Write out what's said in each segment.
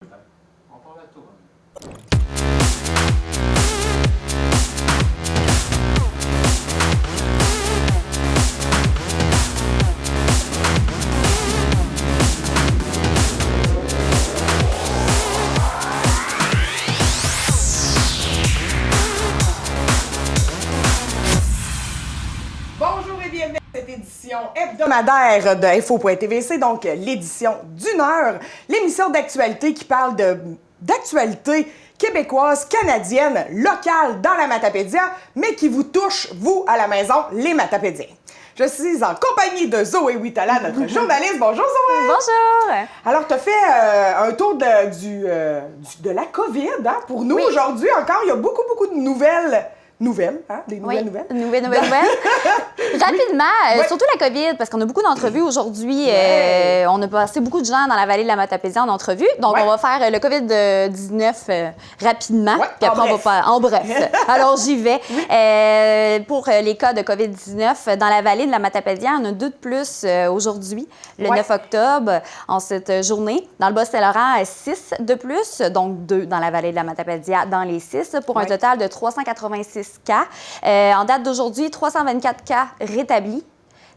On parle à toi. Bonjour et bienvenue à cette édition hebdomadaire de Info.tvc, donc l'édition d'une heure, l'émission d'actualité qui parle d'actualité québécoise, canadienne, locale dans la Matapédia, mais qui vous touche, vous, à la maison, les Matapédiens. Je suis en compagnie de Zoé Huitala, notre journaliste. Bonjour Zoé! Bonjour! Alors, tu as fait un tour de la COVID, hein, pour nous. Oui. Aujourd'hui encore, il y a beaucoup de nouvelles, hein, des nouvelles nouvelles. Nouvelles. Rapidement, Oui. surtout la COVID, parce qu'on a beaucoup d'entrevues aujourd'hui. Ouais. On a passé beaucoup de gens dans la vallée de la Matapédia en entrevue. Donc, Ouais. on va faire le COVID-19 rapidement. Ouais, Puis après, en on va bref. faire en bref. Alors, j'y vais. Pour les cas de COVID-19, dans la vallée de la Matapédia, on a 2 de plus aujourd'hui, le Ouais. 9 octobre, en cette journée. Dans le Bas-Saint-Laurent, 6 de plus, donc 2 dans la vallée de la Matapédia, dans les 6, pour un Ouais. total de 386 cas. En date d'aujourd'hui, 324 cas rétablis,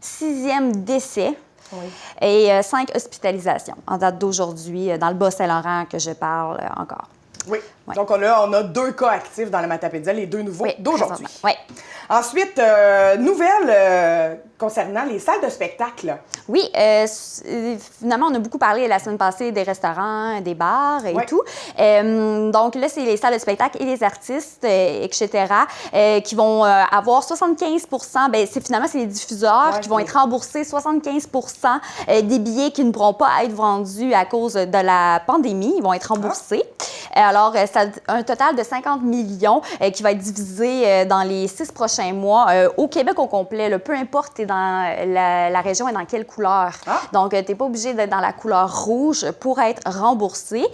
6e décès Oui. et 5 hospitalisations. En date d'aujourd'hui, dans le Bas-Saint-Laurent que je parle encore. Oui. Ouais. Donc, on a 2 cas actifs dans la Matapédia, les 2 nouveaux d'aujourd'hui. Oui. Ensuite, nouvelle concernant les salles de spectacle. Oui, finalement, on a beaucoup parlé la semaine passée des restaurants, des bars et Ouais. tout. Donc là, c'est les salles de spectacle et les artistes, etc., qui vont avoir 75 finalement, c'est les diffuseurs Ouais, qui vont oui. être remboursés 75 des billets qui ne pourront pas être vendus à cause de la pandémie. Ils vont être remboursés. Alors, c'est un total de 50 millions qui va être divisé dans les 6 prochains mois au Québec au complet. Là, peu importe t'es dans la région et dans quelle couleur. Ah. Donc, tu n'es pas obligé d'être dans la couleur rouge pour être remboursé.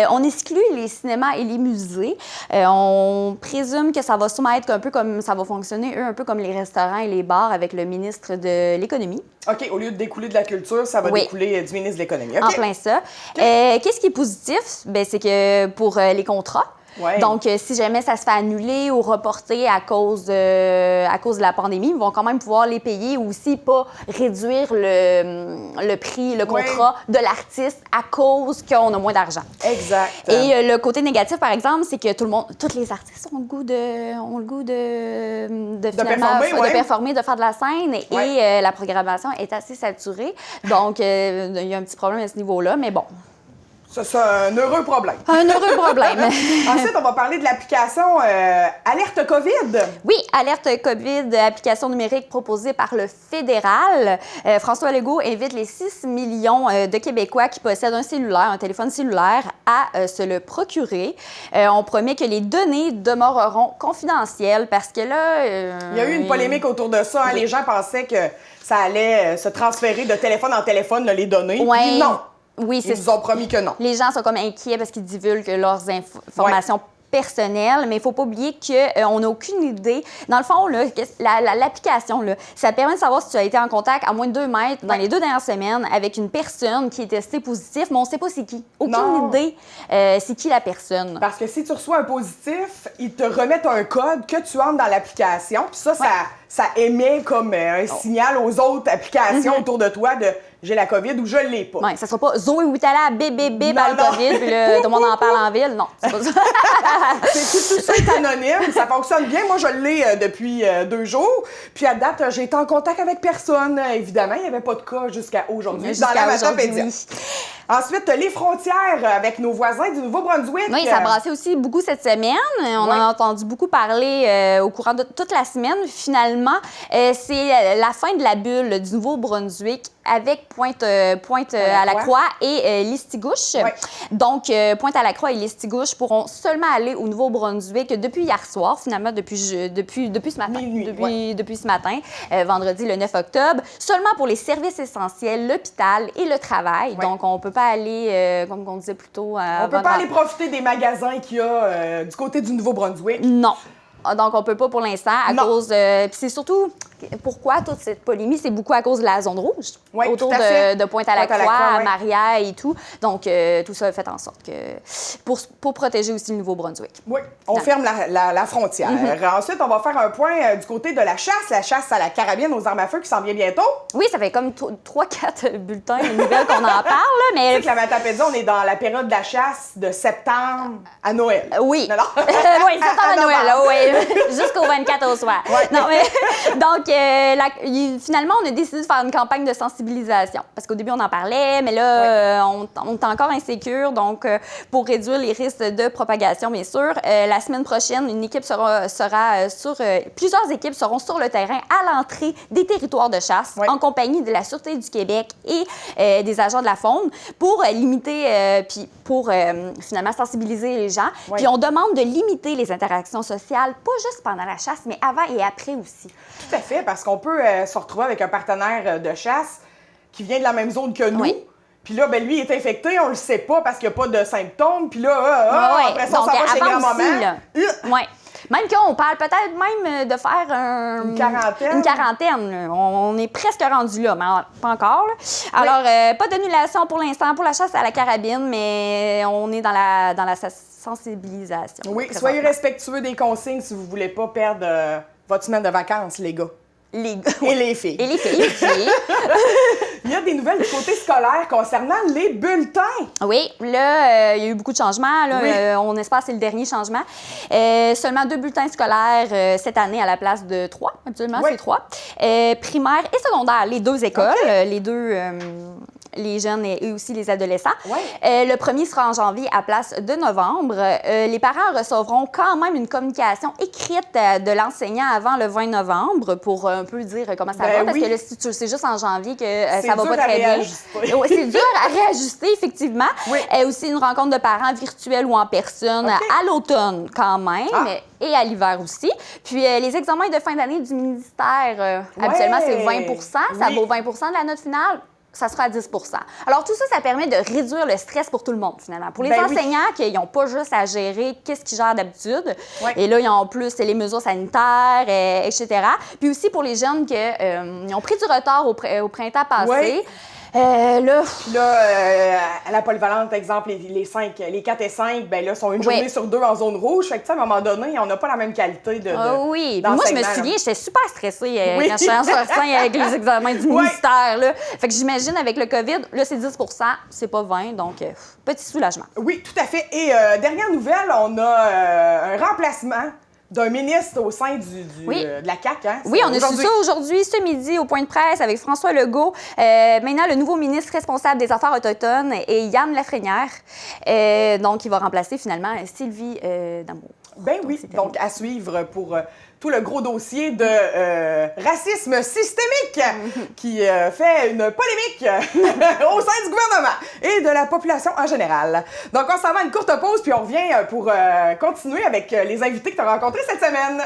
On exclut les cinémas et les musées. On présume que ça va sûrement être un peu comme ça va fonctionner, eux, un peu comme les restaurants et les bars avec le ministre de l'Économie. OK, au lieu de découler de la culture, ça va Oui. découler du ministre de l'Économie. OK. En plein ça. Qu'est-ce qui est positif? Bien, c'est que pour les contrats, Ouais. donc si jamais ça se fait annuler ou reporter à cause de la pandémie, ils vont quand même pouvoir les payer ou aussi pas réduire le prix, le Ouais. contrat de l'artiste à cause qu'on a moins d'argent. Exact. Et le côté négatif, par exemple, c'est que tous les artistes ont le goût de finalement, performer, ouais. de performer, de faire de la scène Ouais. et la programmation est assez saturée. Donc, il y a un petit problème à ce niveau-là, mais bon, Ça, c'est un heureux problème. un heureux problème. Ensuite, on va parler de l'application Alerte COVID. Oui, Alerte COVID, application numérique proposée par le fédéral. François Legault invite les 6 millions de Québécois qui possèdent un téléphone cellulaire, à se le procurer. On promet que les données demeureront confidentielles parce que là... Il y a eu une polémique autour de ça. Hein. Oui. Les gens pensaient que ça allait se transférer de téléphone en téléphone, les données. Ouais. Puis non. Oui, Ils nous ont promis que non. Les gens sont comme inquiets parce qu'ils divulguent leurs informations personnelles, mais il ne faut pas oublier qu'on n'a aucune idée. Dans le fond, là, l'application, là, ça permet de savoir si tu as été en contact à moins de 2 mètres dans les 2 dernières semaines avec une personne qui est testée positive, mais on ne sait pas c'est qui. Aucune Non. idée c'est qui la personne. Parce que si tu reçois un positif, ils te remettent un code que tu entres dans l'application. Puis ça émet comme un signal aux autres applications autour de toi de j'ai la COVID ou je l'ai pas. Ouais, ça ne sera pas Zoé Huitala, bébé, Non, par le non. COVID, puis là, tout le monde en parle en ville. Non, c'est pas ça. Tout ça est anonyme, ça fonctionne bien. Moi, je l'ai depuis 2 jours. Puis à date, j'ai été en contact avec personne. Évidemment, il n'y avait pas de cas jusqu'à aujourd'hui dans la Matapédia. oui. Ensuite, les frontières avec nos voisins du Nouveau-Brunswick. Oui, ça a brassé aussi beaucoup cette semaine. On en a entendu beaucoup parler au courant de toute la semaine. Finalement, c'est la fin de la bulle du Nouveau-Brunswick avec Pointe-à-la-Croix et Listigouche. Ouais. Donc, Pointe-à-la-Croix et Listigouche pourront seulement aller au Nouveau-Brunswick depuis hier soir, finalement, depuis ce matin. Minuit, Depuis ce matin, vendredi le 9 octobre, seulement pour les services essentiels, l'hôpital et le travail. Ouais. Donc, on ne peut pas aller, comme on disait plus tôt... On peut pas aller profiter des magasins qu'il y a du côté du Nouveau-Brunswick. Non. Donc, on peut pas pour l'instant à Non. cause... Puis c'est surtout... pourquoi toute cette polémique? C'est beaucoup à cause de la zone rouge, Oui, autour tout à fait. de Pointe-à-la-Croix, Pointe-à-la-Croix, à oui. Maria et tout. Donc, tout ça a fait en sorte que... Pour protéger aussi le Nouveau-Brunswick. Oui, on ferme la frontière. Ensuite, on va faire un point du côté de la chasse à la carabine aux armes à feu qui s'en vient bientôt. Oui, ça fait comme 3-4 bulletins de nouvelles qu'on en parle, là, Tu mais... sais que la Matapédia, on est dans la période de la chasse de septembre à Noël. Oui. Non, non. Oui, c'est À à Noël, là, novembre. oui. Jusqu'au 24 au soir. Ouais. Non, mais, donc, finalement, on a décidé de faire une campagne de sensibilisation. Parce qu'au début, on en parlait, mais là, on est encore insécure. Donc, pour réduire les risques de propagation, bien sûr, la semaine prochaine, une équipe plusieurs équipes seront sur le terrain à l'entrée des territoires de chasse en compagnie de la Sûreté du Québec et des agents de la faune pour limiter, puis pour finalement sensibiliser les gens. Puis on demande de limiter les interactions sociales, pas juste pendant la chasse, mais avant et après aussi. Tout à fait, parce qu'on peut se retrouver avec un partenaire de chasse qui vient de la même zone que nous. Oui. Puis là, ben lui, il est infecté, on le sait pas parce qu'il n'y a pas de symptômes. Puis là, après ça, on donc, s'en va chez avant grand-maman. aussi, là. Oui. Même qu'on parle peut-être même de faire Une quarantaine. Une quarantaine. Là. On est presque rendu là, mais pas encore. Là. Alors, pas d'annulation pour l'instant pour la chasse à la carabine, mais on est dans la sensibilisation. Oui, soyez respectueux des consignes si vous ne voulez pas perdre votre semaine de vacances, les gars. Et les filles. Et les filles. Il y a des nouvelles du côté scolaire concernant les bulletins. Oui, là, il y a eu beaucoup de changements. Là. Oui. On espère que c'est le dernier changement. Seulement 2 bulletins scolaires cette année à la place de 3. Actuellement, c'est 3. Primaire et secondaire, les 2 écoles, les deux... les jeunes et aussi les adolescents. Le premier sera en janvier à place de novembre. Les parents recevront quand même une communication écrite de l'enseignant avant le 20 novembre pour un peu dire comment ça va. Parce que là, si tu le sais juste en janvier que ça va pas très bien. C'est dur à réajuster, effectivement. Aussi une rencontre de parents virtuelle ou en personne à l'automne quand même. Et à l'hiver aussi. Puis les examens de fin d'année du ministère, habituellement, c'est 20 Ça vaut 20 de la note finale. Ça sera à 10 Alors, tout ça, ça permet de réduire le stress pour tout le monde, finalement. Pour les enseignants, qui n'ont pas juste à gérer qu'est-ce qu'ils gèrent d'habitude. Et là, ils ont en plus les mesures sanitaires, etc. Puis aussi pour les jeunes qui ont pris du retard au printemps passé. Là, à la polyvalente, exemple, les 4 et 5, ben là, sont une journée sur 2 en zone rouge. Fait que, à un moment donné, on n'a pas la même qualité de oui. Moi, je me souviens, j'étais super stressée quand je suis en sortant avec les examens du ministère. Là. Fait que j'imagine, avec le COVID, là, c'est 10 c'est pas 20 donc petit soulagement. Oui, tout à fait. Et dernière nouvelle, on a un remplacement d'un ministre au sein de la CAQ. Hein? Oui, on a su ça aujourd'hui, ce midi, au point de presse avec François Legault. Maintenant, le nouveau ministre responsable des Affaires autochtones est Yann Lafrenière. Donc, il va remplacer finalement Sylvie Damour. Ben oui, donc à suivre pour tout le gros dossier de racisme systémique qui fait une polémique au sein du gouvernement et de la population en général. Donc, on s'en va à une courte pause, puis on revient pour continuer avec les invités que tu as rencontrés cette semaine.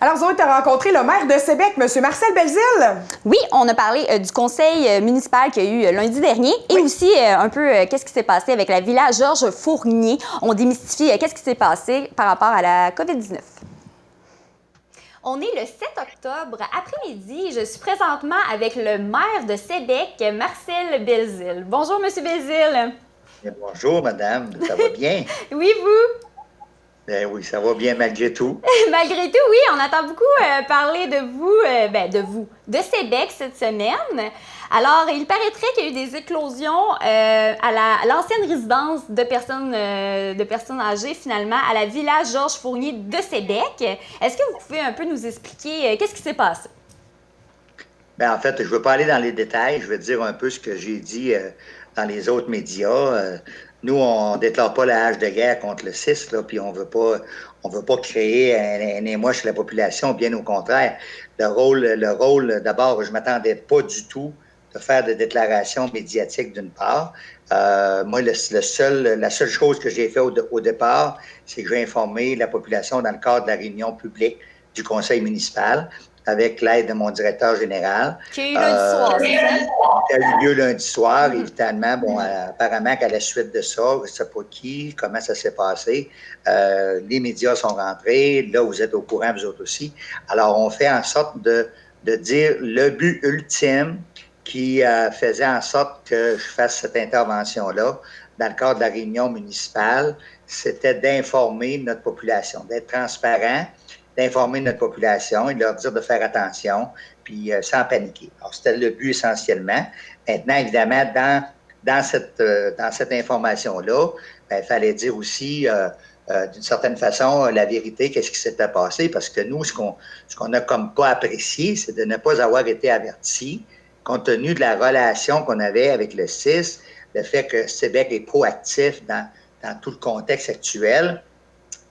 Alors, Zoé, tu as rencontré le maire de Sébec, M. Marcel Belzile. Oui, on a parlé du conseil municipal qu'il y a eu lundi dernier et aussi un peu qu'est-ce qui s'est passé avec la villa Georges Fournier. On démystifie qu'est-ce qui s'est passé par rapport à la COVID-19. On est le 7 octobre après-midi. Je suis présentement avec le maire de Sébec, Marcel Belzile. Bonjour, M. Belzile. Bonjour, madame. Ça va bien? Oui, vous? Ben oui, ça va bien malgré tout. Malgré tout, oui, on entend beaucoup parler de vous, de Sébec cette semaine. Alors, il paraîtrait qu'il y a eu des éclosions à l'ancienne résidence de personnes âgées, finalement, à la villa Georges Fournier de Sébec. Est-ce que vous pouvez un peu nous expliquer qu'est-ce qui s'est passé? Ben, en fait, je ne veux pas aller dans les détails. Je vais dire un peu ce que j'ai dit dans les autres médias. Nous, on ne déclare pas la hache de guerre contre le CIS, là, puis on veut pas créer un émoi chez la population, bien au contraire. Le rôle, d'abord, je ne m'attendais pas du tout de faire des déclarations médiatiques d'une part. Moi, la seule chose que j'ai fait au départ, c'est que j'ai informé la population dans le cadre de la réunion publique du conseil municipal avec l'aide de mon directeur général. Qui a eu lundi soir, c'est ça? Qui a eu lieu lundi soir, évidemment. Bon, apparemment qu'à la suite de ça, je ne sais pas qui, comment ça s'est passé. Les médias sont rentrés. Là, vous êtes au courant, vous autres aussi. Alors, on fait en sorte de dire le but ultime qui faisait en sorte que je fasse cette intervention-là dans le cadre de la réunion municipale, c'était d'informer notre population, d'être transparent, d'informer notre population et de leur dire de faire attention, puis sans paniquer. Alors, c'était le but essentiellement. Maintenant, évidemment, dans cette information-là, il fallait dire aussi, d'une certaine façon, la vérité, qu'est-ce qui s'était passé, parce que nous, ce qu'on n'a comme pas apprécié, c'est de ne pas avoir été avertis, compte tenu de la relation qu'on avait avec le CIS, le fait que Sébec est proactif dans tout le contexte actuel,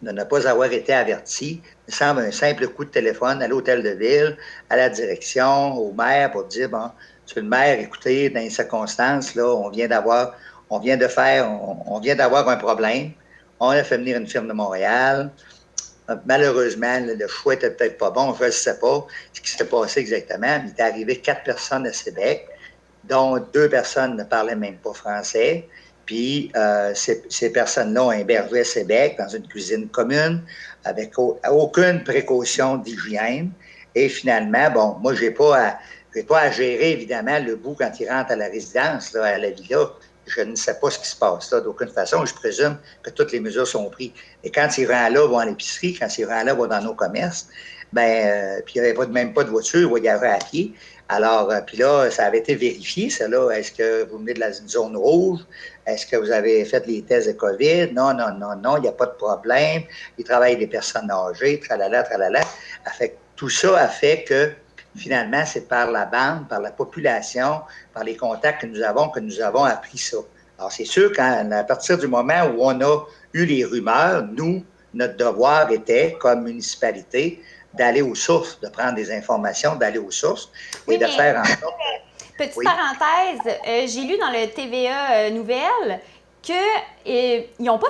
de ne pas avoir été averti, il semble un simple coup de téléphone à l'hôtel de ville, à la direction, au maire pour dire, bon, monsieur le maire, écoutez, dans les circonstances, là, on vient d'avoir un problème. On a fait venir une firme de Montréal. Malheureusement, le choix était peut-être pas bon, je ne sais pas ce qui s'est passé exactement, mais il est arrivé 4 personnes à Sébec, dont 2 personnes ne parlaient même pas français. Puis, ces personnes-là ont hébergé à Sébec dans une cuisine commune avec aucune précaution d'hygiène. Et finalement, bon, moi, je n'ai pas à gérer, évidemment, le bout quand il rentre à la résidence, là, à la villa. Je ne sais pas ce qui se passe là d'aucune façon. Je présume que toutes les mesures sont prises. Et quand il rend là, va à l'épicerie, quand il rend là, va dans nos commerces, puis il n'y avait même pas de voiture, il y avait à pied. Alors, puis là, ça avait été vérifié, ça là. Est-ce que vous venez de la zone rouge? Est-ce que vous avez fait les tests de COVID? Non, il n'y a pas de problème. Il travaille avec des personnes âgées, tralala. Tout ça a fait que, finalement, c'est par la bande, par la population, par les contacts que nous avons appris ça. Alors, c'est sûr qu'à partir du moment où on a eu les rumeurs, nous, notre devoir était, comme municipalité, d'aller aux sources, de prendre des informations, d'aller aux sources et de faire en sorte... Petite parenthèse, j'ai lu dans le TVA Nouvelles qu'ils n'ont pas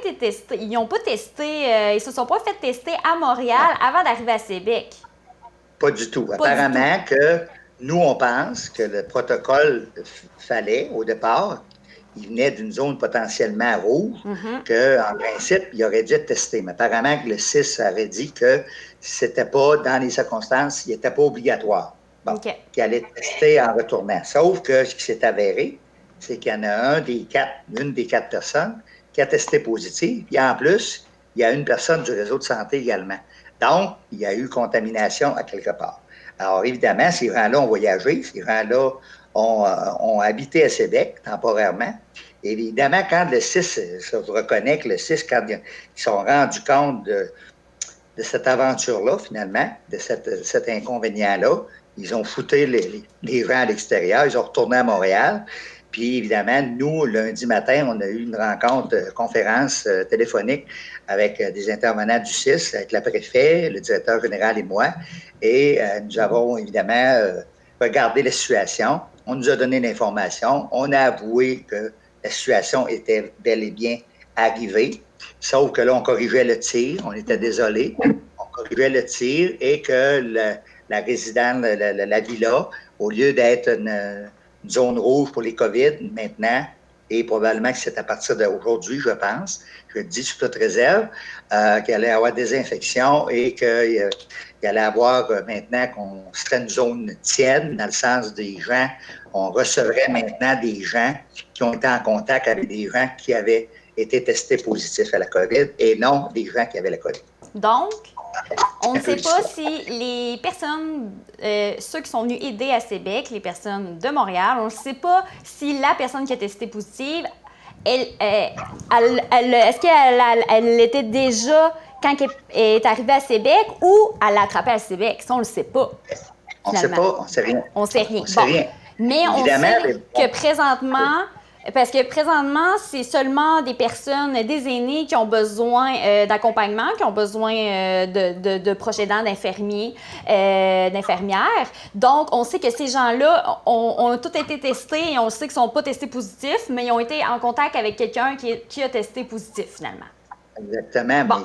été testés, ils se sont pas fait tester à Montréal avant d'arriver à Sébec. Pas du tout. Apparemment que nous, on pense que le protocole fallait, au départ, il venait d'une zone potentiellement rouge, qu'en principe, il aurait dû être testé. Mais apparemment que le CIS avait dit que c'était pas, dans les circonstances, il n'était pas obligatoire. Bon, qu'il allait tester en retournant. Sauf que ce qui s'est avéré, c'est qu'il y en a une des 4 personnes qui a testé positif. Puis en plus, il y a une personne du réseau de santé également. Donc, il y a eu contamination à quelque part. Alors, évidemment, ces gens-là ont voyagé, ces gens-là ont habité à Sébec temporairement. Et évidemment, quand le CIS, je reconnais que le CIS, quand ils se sont rendus compte de cette aventure-là, finalement, de cet inconvénient-là, ils ont fouté les gens à l'extérieur, ils ont retourné à Montréal. Puis, évidemment, nous, lundi matin, on a eu une rencontre, conférence téléphonique avec des intervenants du CIS, avec la préfet, le directeur général et moi. Et nous avons, évidemment, regardé la situation. On nous a donné l'information. On a avoué que la situation était bel et bien arrivée. Sauf que là, on corrigeait le tir. On était désolé. On corrigeait le tir et que la résidence, la villa, au lieu d'être une zone rouge pour les COVID maintenant, et probablement que c'est à partir d'aujourd'hui, je pense, je le dis sous toute réserve, qu'il allait y avoir des infections et qu'il allait y avoir maintenant qu'on serait une zone tiède, dans le sens des gens, on recevrait maintenant des gens qui ont été en contact avec des gens qui avaient été testés positifs à la COVID et non des gens qui avaient la COVID. Donc, on ne sait pas si les personnes, ceux qui sont venus aider à Sébec, les personnes de Montréal, on ne sait pas si la personne qui a testé positive, est-ce qu'elle était déjà quand elle est arrivée à Sébec ou elle l'a attrapée à Sébec? Ça, on ne le sait pas. On ne sait pas, on ne sait rien. On ne sait rien. On sait rien. Mais évidemment, on sait que présentement... Parce que présentement, c'est seulement des personnes, des aînés qui ont besoin d'accompagnement, qui ont besoin de proches aidants, d'infirmiers, d'infirmières. Donc, on sait que ces gens-là ont tous été testés et on sait qu'ils ne sont pas testés positifs, mais ils ont été en contact avec quelqu'un qui a testé positif, finalement. Exactement, Bon,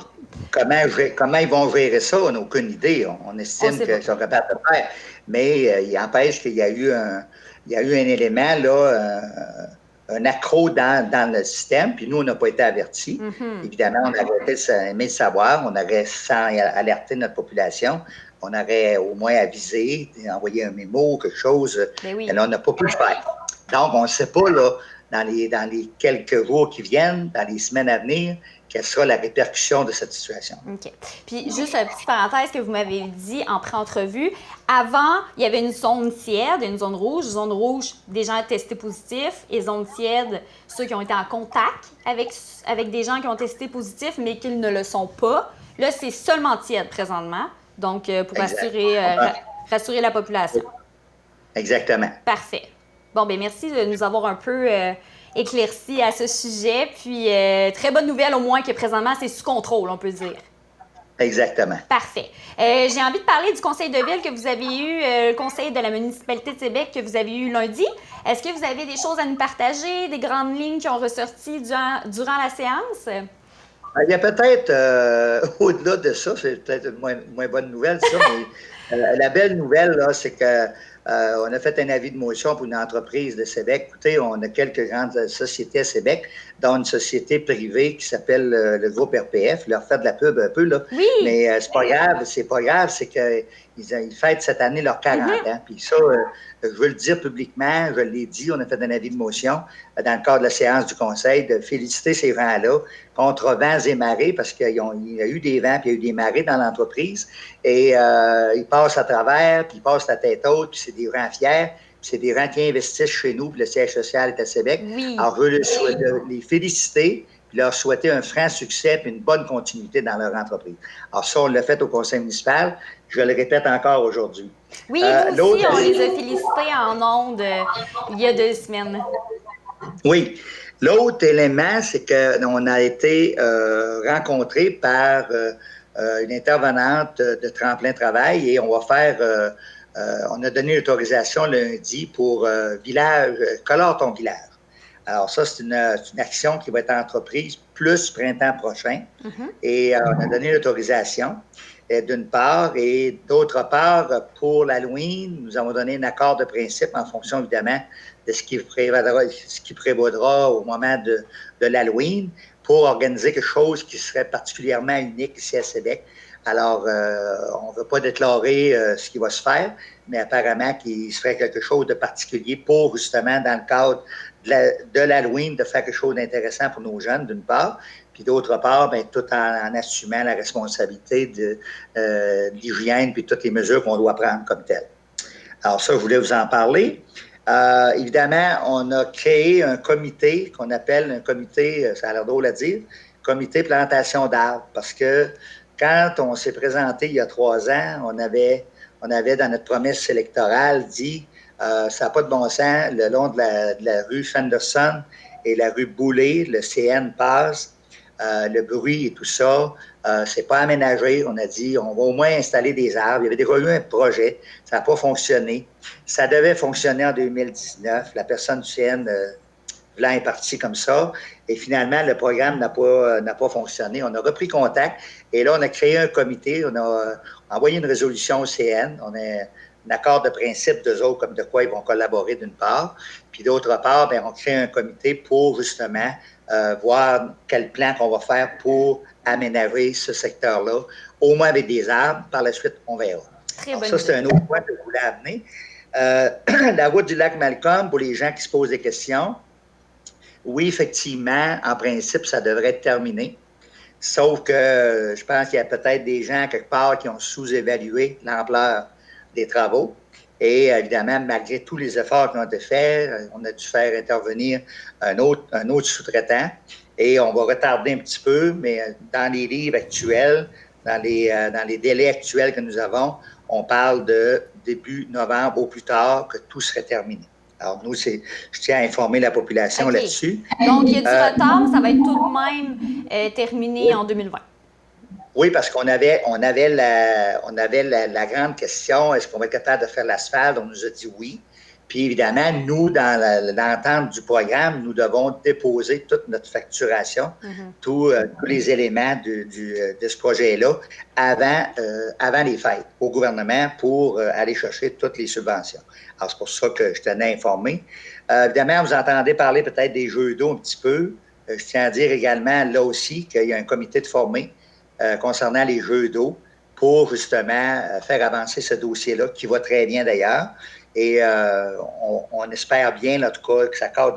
mais comment ils vont gérer ça, on n'a aucune idée. On on estime sait pas. qu'ils sont capables de le faire. Mais il empêche qu'il y a eu un élément, là, un accro dans le système, puis nous, on n'a pas été avertis. Évidemment, on aurait aimé le savoir, on aurait, sans alerter notre population, on aurait au moins avisé, envoyé un mémo, quelque chose. Ben oui. Mais là, on n'a pas pu le faire. Donc, on ne sait pas, là, dans les quelques jours qui viennent, dans les semaines à venir, quelle sera la répercussion de cette situation. OK. Puis juste une petite parenthèse que vous m'avez dit en pré-entrevue. Avant, il y avait une zone tiède, une zone rouge. Zone rouge, des gens testés positifs. Et zone tiède, ceux qui ont été en contact avec des gens qui ont testé positifs, mais qui ne le sont pas. Là, c'est seulement tiède présentement. Donc, pour rassurer la population. Exactement. Parfait. Bon, bien, merci de nous avoir un peu éclairci à ce sujet. Puis, très bonne nouvelle au moins que présentement, c'est sous contrôle, on peut dire. Exactement. Parfait. J'ai envie de parler du conseil de ville que vous avez eu, le conseil de la municipalité de Québec que vous avez eu lundi. Est-ce que vous avez des choses à nous partager, des grandes lignes qui ont ressorti durant la séance? Il y a peut-être, au-delà de ça, c'est peut-être une moins bonne nouvelle, ça, mais la belle nouvelle, là, c'est que on a fait un avis de motion pour une entreprise de Québec. Écoutez, on a quelques grandes sociétés à Québec, dont une société privée qui s'appelle le groupe RPF. Je leur fais de la pub un peu, là. Oui. Mais c'est pas grave, c'est qu'ils fêtent cette année leurs 40 ans. Puis ça, je veux le dire publiquement, je l'ai dit, on a fait un avis de motion dans le cadre de la séance du Conseil, de féliciter ces gens-là contre vents et marées, parce qu'il y a eu des vents puis il y a eu des marées dans l'entreprise. Et ils passent à travers, puis ils passent la tête haute, puis c'est des gens fiers, puis c'est des gens qui investissent chez nous, puis le siège social est à Québec. Oui. Alors, je veux les féliciter, puis leur souhaiter un franc succès puis une bonne continuité dans leur entreprise. Alors ça, on l'a fait au conseil municipal. Je le répète encore aujourd'hui. Oui, nous aussi, on les a félicités en ondes il y a 2 semaines. Oui. L'autre élément, c'est qu'on a été rencontrés par une intervenante de Tremplin Travail et on va faire, on a donné l'autorisation lundi pour Colore ton village. Alors ça, c'est une action qui va être entreprise plus printemps prochain. Et on a donné l'autorisation d'une part, et d'autre part, pour l'Halloween, nous avons donné un accord de principe en fonction, évidemment, de ce qui prévaudra au moment de l'Halloween pour organiser quelque chose qui serait particulièrement unique ici à Québec. Alors, on ne veut pas déclarer ce qui va se faire, mais apparemment qu'il se ferait quelque chose de particulier pour, justement, dans le cadre de l'Halloween, de faire quelque chose d'intéressant pour nos jeunes, d'une part, puis d'autre part, bien, tout en assumant la responsabilité de l'hygiène puis toutes les mesures qu'on doit prendre comme telles. Alors ça, je voulais vous en parler. Évidemment, on a créé un comité qu'on appelle un comité, ça a l'air drôle à dire, comité plantation d'arbres, parce que quand on s'est présenté il y a 3 ans, on avait dans notre promesse électorale dit ça n'a pas de bon sens, le long de la rue Fenderson et la rue Boulay, le CN passe, le bruit et tout ça, c'est pas aménagé. On a dit, on va au moins installer des arbres. Il y avait déjà eu un projet, ça n'a pas fonctionné. Ça devait fonctionner en 2019. La personne du CN Blanc est partie comme ça. Et finalement, le programme n'a pas fonctionné. On a repris contact et là, on a créé un comité. On a envoyé une résolution au CN. On a un accord de principe d'eux autres, comme de quoi ils vont collaborer d'une part. Puis d'autre part, bien, on crée un comité pour justement voir quel plan qu'on va faire pour aménager ce secteur-là, au moins avec des arbres. Par la suite, on verra. Alors, ça, c'est un autre point que je voulais amener. La route du lac Malcolm, pour les gens qui se posent des questions, oui, effectivement, en principe, ça devrait être terminé. Sauf que je pense qu'il y a peut-être des gens quelque part qui ont sous-évalué l'ampleur des travaux. Et évidemment, malgré tous les efforts qui ont été faits, on a dû faire intervenir un autre sous-traitant. Et on va retarder un petit peu, mais dans les livres actuels, dans les délais actuels que nous avons, on parle de début novembre au plus tard que tout serait terminé. Alors, nous, je tiens à informer la population là-dessus. Donc, il y a du retard, ça va être tout de même terminé en 2020. Oui, parce qu'on avait la grande question, est-ce qu'on va être capable de faire l'asphalte? On nous a dit oui. Puis évidemment, nous, dans l'entente du programme, nous devons déposer toute notre facturation, tous les éléments de ce projet-là avant les fêtes au gouvernement pour aller chercher toutes les subventions. Alors, c'est pour ça que je tenais à informer. Évidemment, vous entendez parler peut-être des jeux d'eau un petit peu. Je tiens à dire également, là aussi, qu'il y a un comité de formé concernant les jeux d'eau pour justement faire avancer ce dossier-là, qui va très bien d'ailleurs. Et on espère bien, en tout cas, que ça cadre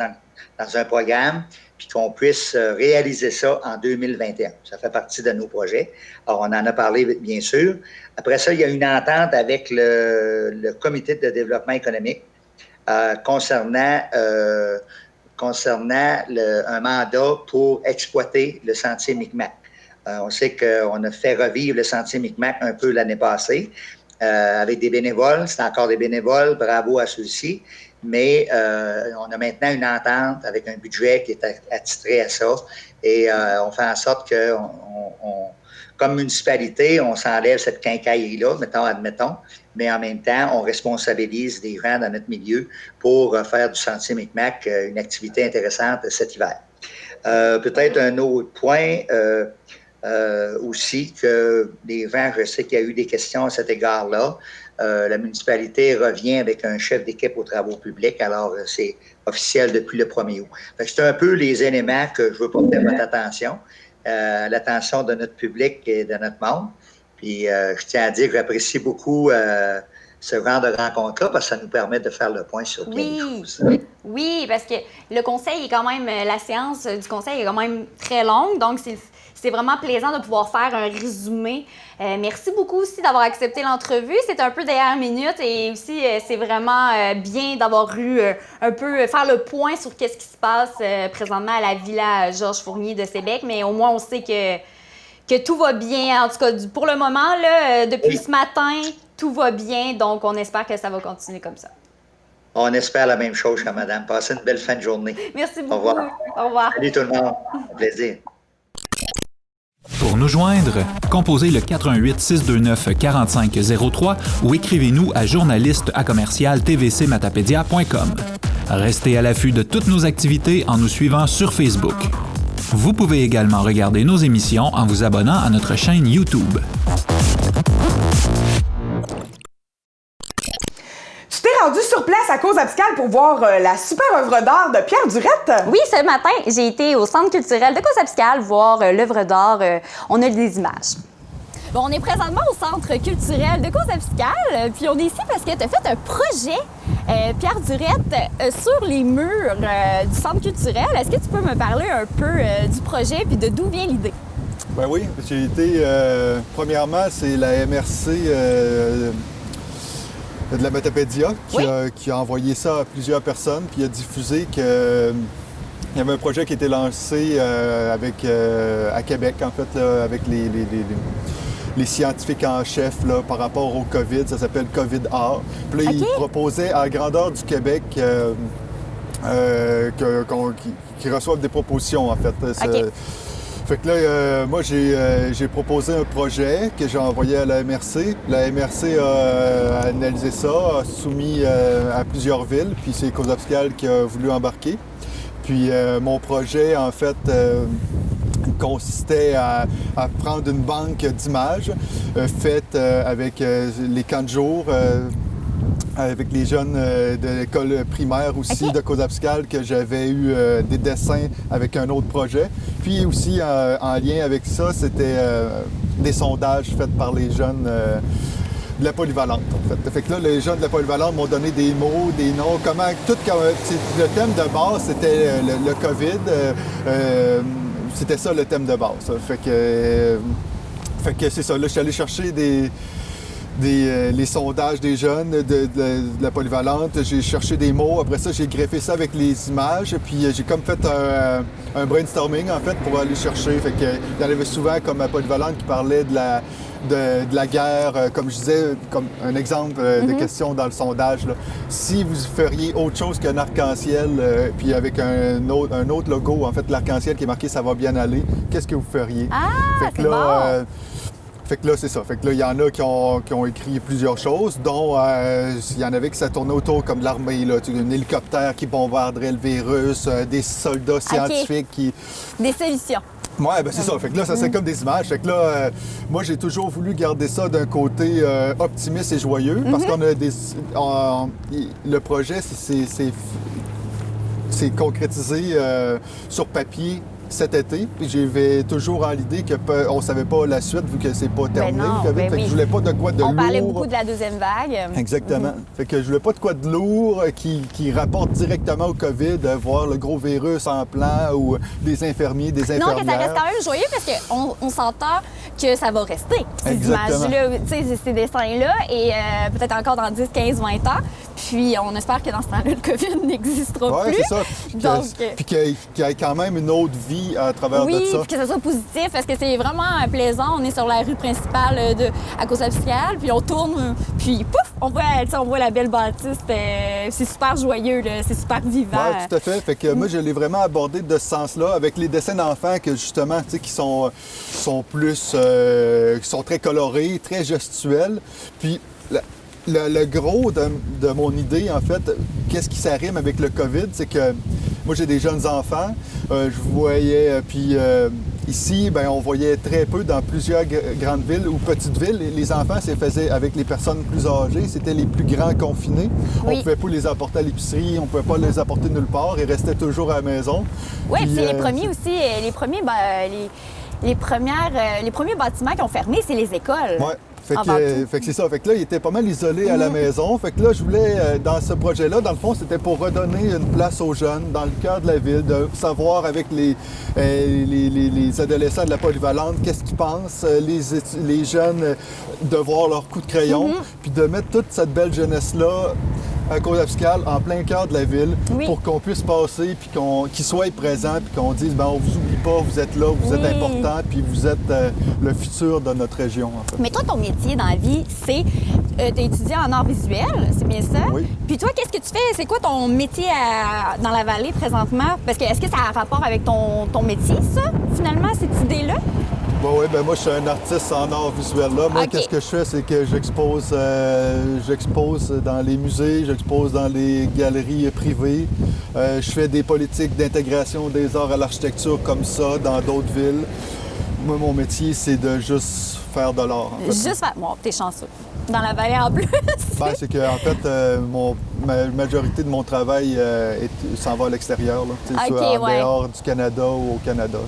dans un programme, puis qu'on puisse réaliser ça en 2021. Ça fait partie de nos projets. Alors, on en a parlé, bien sûr. Après ça, il y a une entente avec le comité de développement économique concernant un mandat pour exploiter le sentier Micmac. On sait qu'on a fait revivre le sentier Micmac un peu l'année passée. Avec des bénévoles, c'est encore des bénévoles, bravo à ceux-ci, mais on a maintenant une entente avec un budget qui est attitré à ça et on fait en sorte que, comme municipalité, on s'enlève cette quincaillerie-là, admettons, mais en même temps, on responsabilise des gens dans notre milieu pour faire du sentier Micmac une activité intéressante cet hiver. Peut-être un autre point, aussi que les gens, je sais qu'il y a eu des questions à cet égard-là. La municipalité revient avec un chef d'équipe aux travaux publics, alors c'est officiel depuis le 1er août. C'est un peu les éléments que je veux porter à votre attention, l'attention de notre public et de notre monde. Puis je tiens à dire que j'apprécie beaucoup ce genre de rencontre-là parce que ça nous permet de faire le point sur bien des choses. Oui, parce que le conseil est quand même, la séance du conseil est quand même très longue, donc c'est vraiment plaisant de pouvoir faire un résumé. Merci beaucoup aussi d'avoir accepté l'entrevue. C'est un peu dernière minute et aussi c'est vraiment bien d'avoir eu un peu faire le point sur qu'est-ce qui se passe présentement à la Villa Georges Fournier de Sébec, mais au moins on sait que tout va bien. En tout cas, pour le moment, là, depuis ce matin, tout va bien, donc on espère que ça va continuer comme ça. On espère la même chose, chère madame. Passez une belle fin de journée. Merci beaucoup. Au revoir. Au revoir. Salut tout le monde. Un plaisir. Pour nous joindre, composez le 418-629-4503 ou écrivez-nous à journaliste@tvcmatapedia.com. Restez à l'affût de toutes nos activités en nous suivant sur Facebook. Vous pouvez également regarder nos émissions en vous abonnant à notre chaîne YouTube. Tu t'es rendu sur place à Cause Abscale pour voir la super œuvre d'art de Pierre Durette? Oui, ce matin, j'ai été au Centre culturel de Cause Abscale voir l'œuvre d'art. On a des images. Bon, on est présentement au Centre culturel de Cause Abscale, puis on est ici parce que tu as fait un projet, Pierre Durette, sur les murs du Centre culturel. Est-ce que tu peux me parler un peu du projet puis de d'où vient l'idée? Ben oui, j'ai été, premièrement, c'est la MRC de la Matapédia qui a envoyé ça à plusieurs personnes, puis a diffusé que il y avait un projet qui était lancé à Québec, en fait, là, avec les scientifiques en chef là, par rapport au COVID. Ça s'appelle COVID Art. Puis là, ils proposaient à la grandeur du Québec qu'ils reçoivent des propositions, en fait. Fait que là, moi, j'ai proposé un projet que j'ai envoyé à la MRC. La MRC a analysé ça, a soumis à plusieurs villes, puis c'est Cause Abscale qui a voulu embarquer. Puis mon projet, en fait, consistait à prendre une banque d'images faite avec les camps de jour, avec les jeunes de l'école primaire aussi de Cause Abscale, que j'avais eu des dessins avec un autre projet. Puis aussi, en lien avec ça, c'était des sondages faits par les jeunes de la polyvalente, en fait. Fait que là, les jeunes de la polyvalente m'ont donné des mots, des noms, le thème de base, c'était le COVID. C'était ça le thème de base. Fait que c'est ça. Là, je suis allé chercher les sondages des jeunes de la polyvalente. J'ai cherché des mots. Après ça, j'ai greffé ça avec les images. Puis j'ai comme fait un brainstorming, en fait, pour aller chercher. Fait que il y en avait souvent comme à polyvalente qui parlait de la guerre, comme je disais, comme un exemple de question dans le sondage. Là. Si vous feriez autre chose qu'un arc-en-ciel, puis avec un autre logo, en fait, l'arc-en-ciel qui est marqué « Ça va bien aller », qu'est-ce que vous feriez? Ah, c'est bon! Fait que là, c'est ça. Fait que là, il y en a qui ont écrit plusieurs choses, dont il y en avait qui ça tournait autour comme de l'armée, là. Un hélicoptère qui bombarderait le virus, des soldats scientifiques qui... Des solutions. Ouais, ben c'est ça. Fait que là, ça c'est comme des images. Fait que là, moi, j'ai toujours voulu garder ça d'un côté optimiste et joyeux, parce qu'on a le projet, c'est concrétisé sur papier cet été. Puis j'avais toujours en l'idée qu'on ne savait pas la suite, vu que c'est pas terminé, le COVID. Fait que je voulais pas de quoi de lourd. On parlait beaucoup de la deuxième vague. Exactement. Fait que je voulais pas de quoi de lourd qui rapporte directement au COVID, voir le gros virus en plan ou des infirmiers, des infirmières. Non, que ça reste quand même joyeux parce qu'on s'entend que ça va rester, ces images-là, ces dessins-là, et peut-être encore dans 10, 15, 20 ans. Puis on espère que dans ce temps-là, le COVID n'existera plus. Oui, c'est ça. Puis qu'il y ait quand même une autre vie à travers de ça. Oui, puis que ça soit positif, parce que c'est vraiment plaisant. On est sur la rue principale à Cause-Abscal, puis on tourne, puis pouf, on voit la belle bâtisse. C'est super joyeux, là, c'est super vivant. Oui, tout à fait. Fait que moi, je l'ai vraiment abordé de ce sens-là, avec les dessins d'enfants que justement, tu sais, qui sont plus... qui sont très colorés, très gestuels. Puis le gros de mon idée, en fait, qu'est-ce qui s'arrime avec le COVID, c'est que moi, j'ai des jeunes enfants. Je voyais, puis ici, ben, on voyait très peu dans plusieurs grandes villes ou petites villes. Les enfants, c'est faisait avec les personnes plus âgées. C'était les plus grands confinés. Oui. On ne pouvait pas les apporter à l'épicerie, on ne pouvait pas les apporter nulle part. Ils restaient toujours à la maison. Oui, puis les premiers aussi, les premiers bâtiments qui ont fermé, c'est les écoles. Ouais. Fait que c'est ça. Fait que là, il était pas mal isolé à la maison. Fait que là, je voulais, dans ce projet-là, dans le fond, c'était pour redonner une place aux jeunes dans le cœur de la ville, de savoir avec les adolescents de la polyvalente, qu'est-ce qu'ils pensent, les jeunes, de voir leur coup de crayon, puis de mettre toute cette belle jeunesse-là à Cause-Abscal, en plein cœur de la ville, pour qu'on puisse passer, puis qu'ils soient présents, puis qu'on dise, ben on vous oublie pas, vous êtes là, vous êtes important, puis vous êtes le futur de notre région, en fait. Mais toi, ton métier dans la vie, c'est d'étudier en art visuel, c'est bien ça? Oui. Puis toi, qu'est-ce que tu fais? C'est quoi ton métier dans la vallée présentement? Parce que est-ce que ça a un rapport avec ton métier, ça, finalement, cette idée-là? Oui, ben moi, je suis un artiste en art visuel. Là. Moi, qu'est-ce que je fais, c'est que j'expose dans les musées, j'expose dans les galeries privées. Je fais des politiques d'intégration des arts à l'architecture comme ça dans d'autres villes. Moi, mon métier, c'est de juste faire de l'art. En fait. Juste faire... Bon, t'es chanceux. Dans la vallée en plus. Ben, c'est que en fait, la majorité de mon travail s'en va à l'extérieur, soit en dehors du Canada ou au Canada.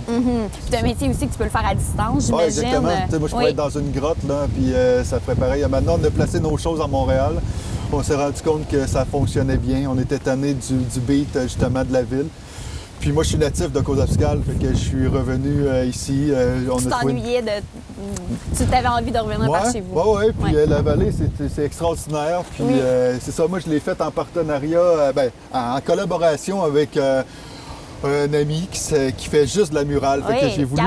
C'est un métier aussi que tu peux le faire à distance, j'imagine. Oui, exactement. Moi, je pourrais être dans une grotte, là, puis ça ferait pareil. Maintenant, on a placé nos choses à Montréal. On s'est rendu compte que ça fonctionnait bien. On était tanné du beat, justement, de la ville. Puis moi, je suis natif de Cause-Abscal, fait que je suis revenu ici. Tu t'ennuyais Tu t'avais envie de revenir par chez vous. Oui, puis la vallée, c'est extraordinaire. Puis c'est ça, moi, je l'ai fait en partenariat, en collaboration avec un ami qui fait juste de la murale. Fait que j'ai voulu,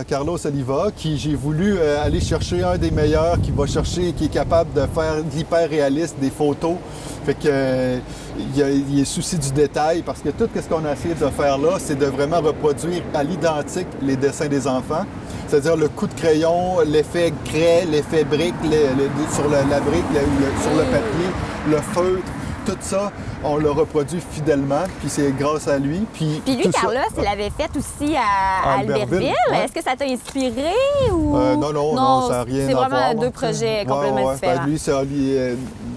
Carlos Oliva, j'ai voulu aller chercher un des meilleurs qui est capable de faire de l'hyper-réaliste, des photos. Fait que il est souci du détail parce que tout ce qu'on a essayé de faire là, c'est de vraiment reproduire à l'identique les dessins des enfants. C'est-à-dire le coup de crayon, l'effet craie, l'effet brique sur la brique, sur le papier, le feutre. Tout ça, on le reproduit fidèlement, puis c'est grâce à lui. Puis lui, Carlos, il l'avait fait aussi à Albertville. Ouais. Est-ce que ça t'a inspiré ou... Non, ça n'a rien à voir. C'est vraiment deux projets complètement différents.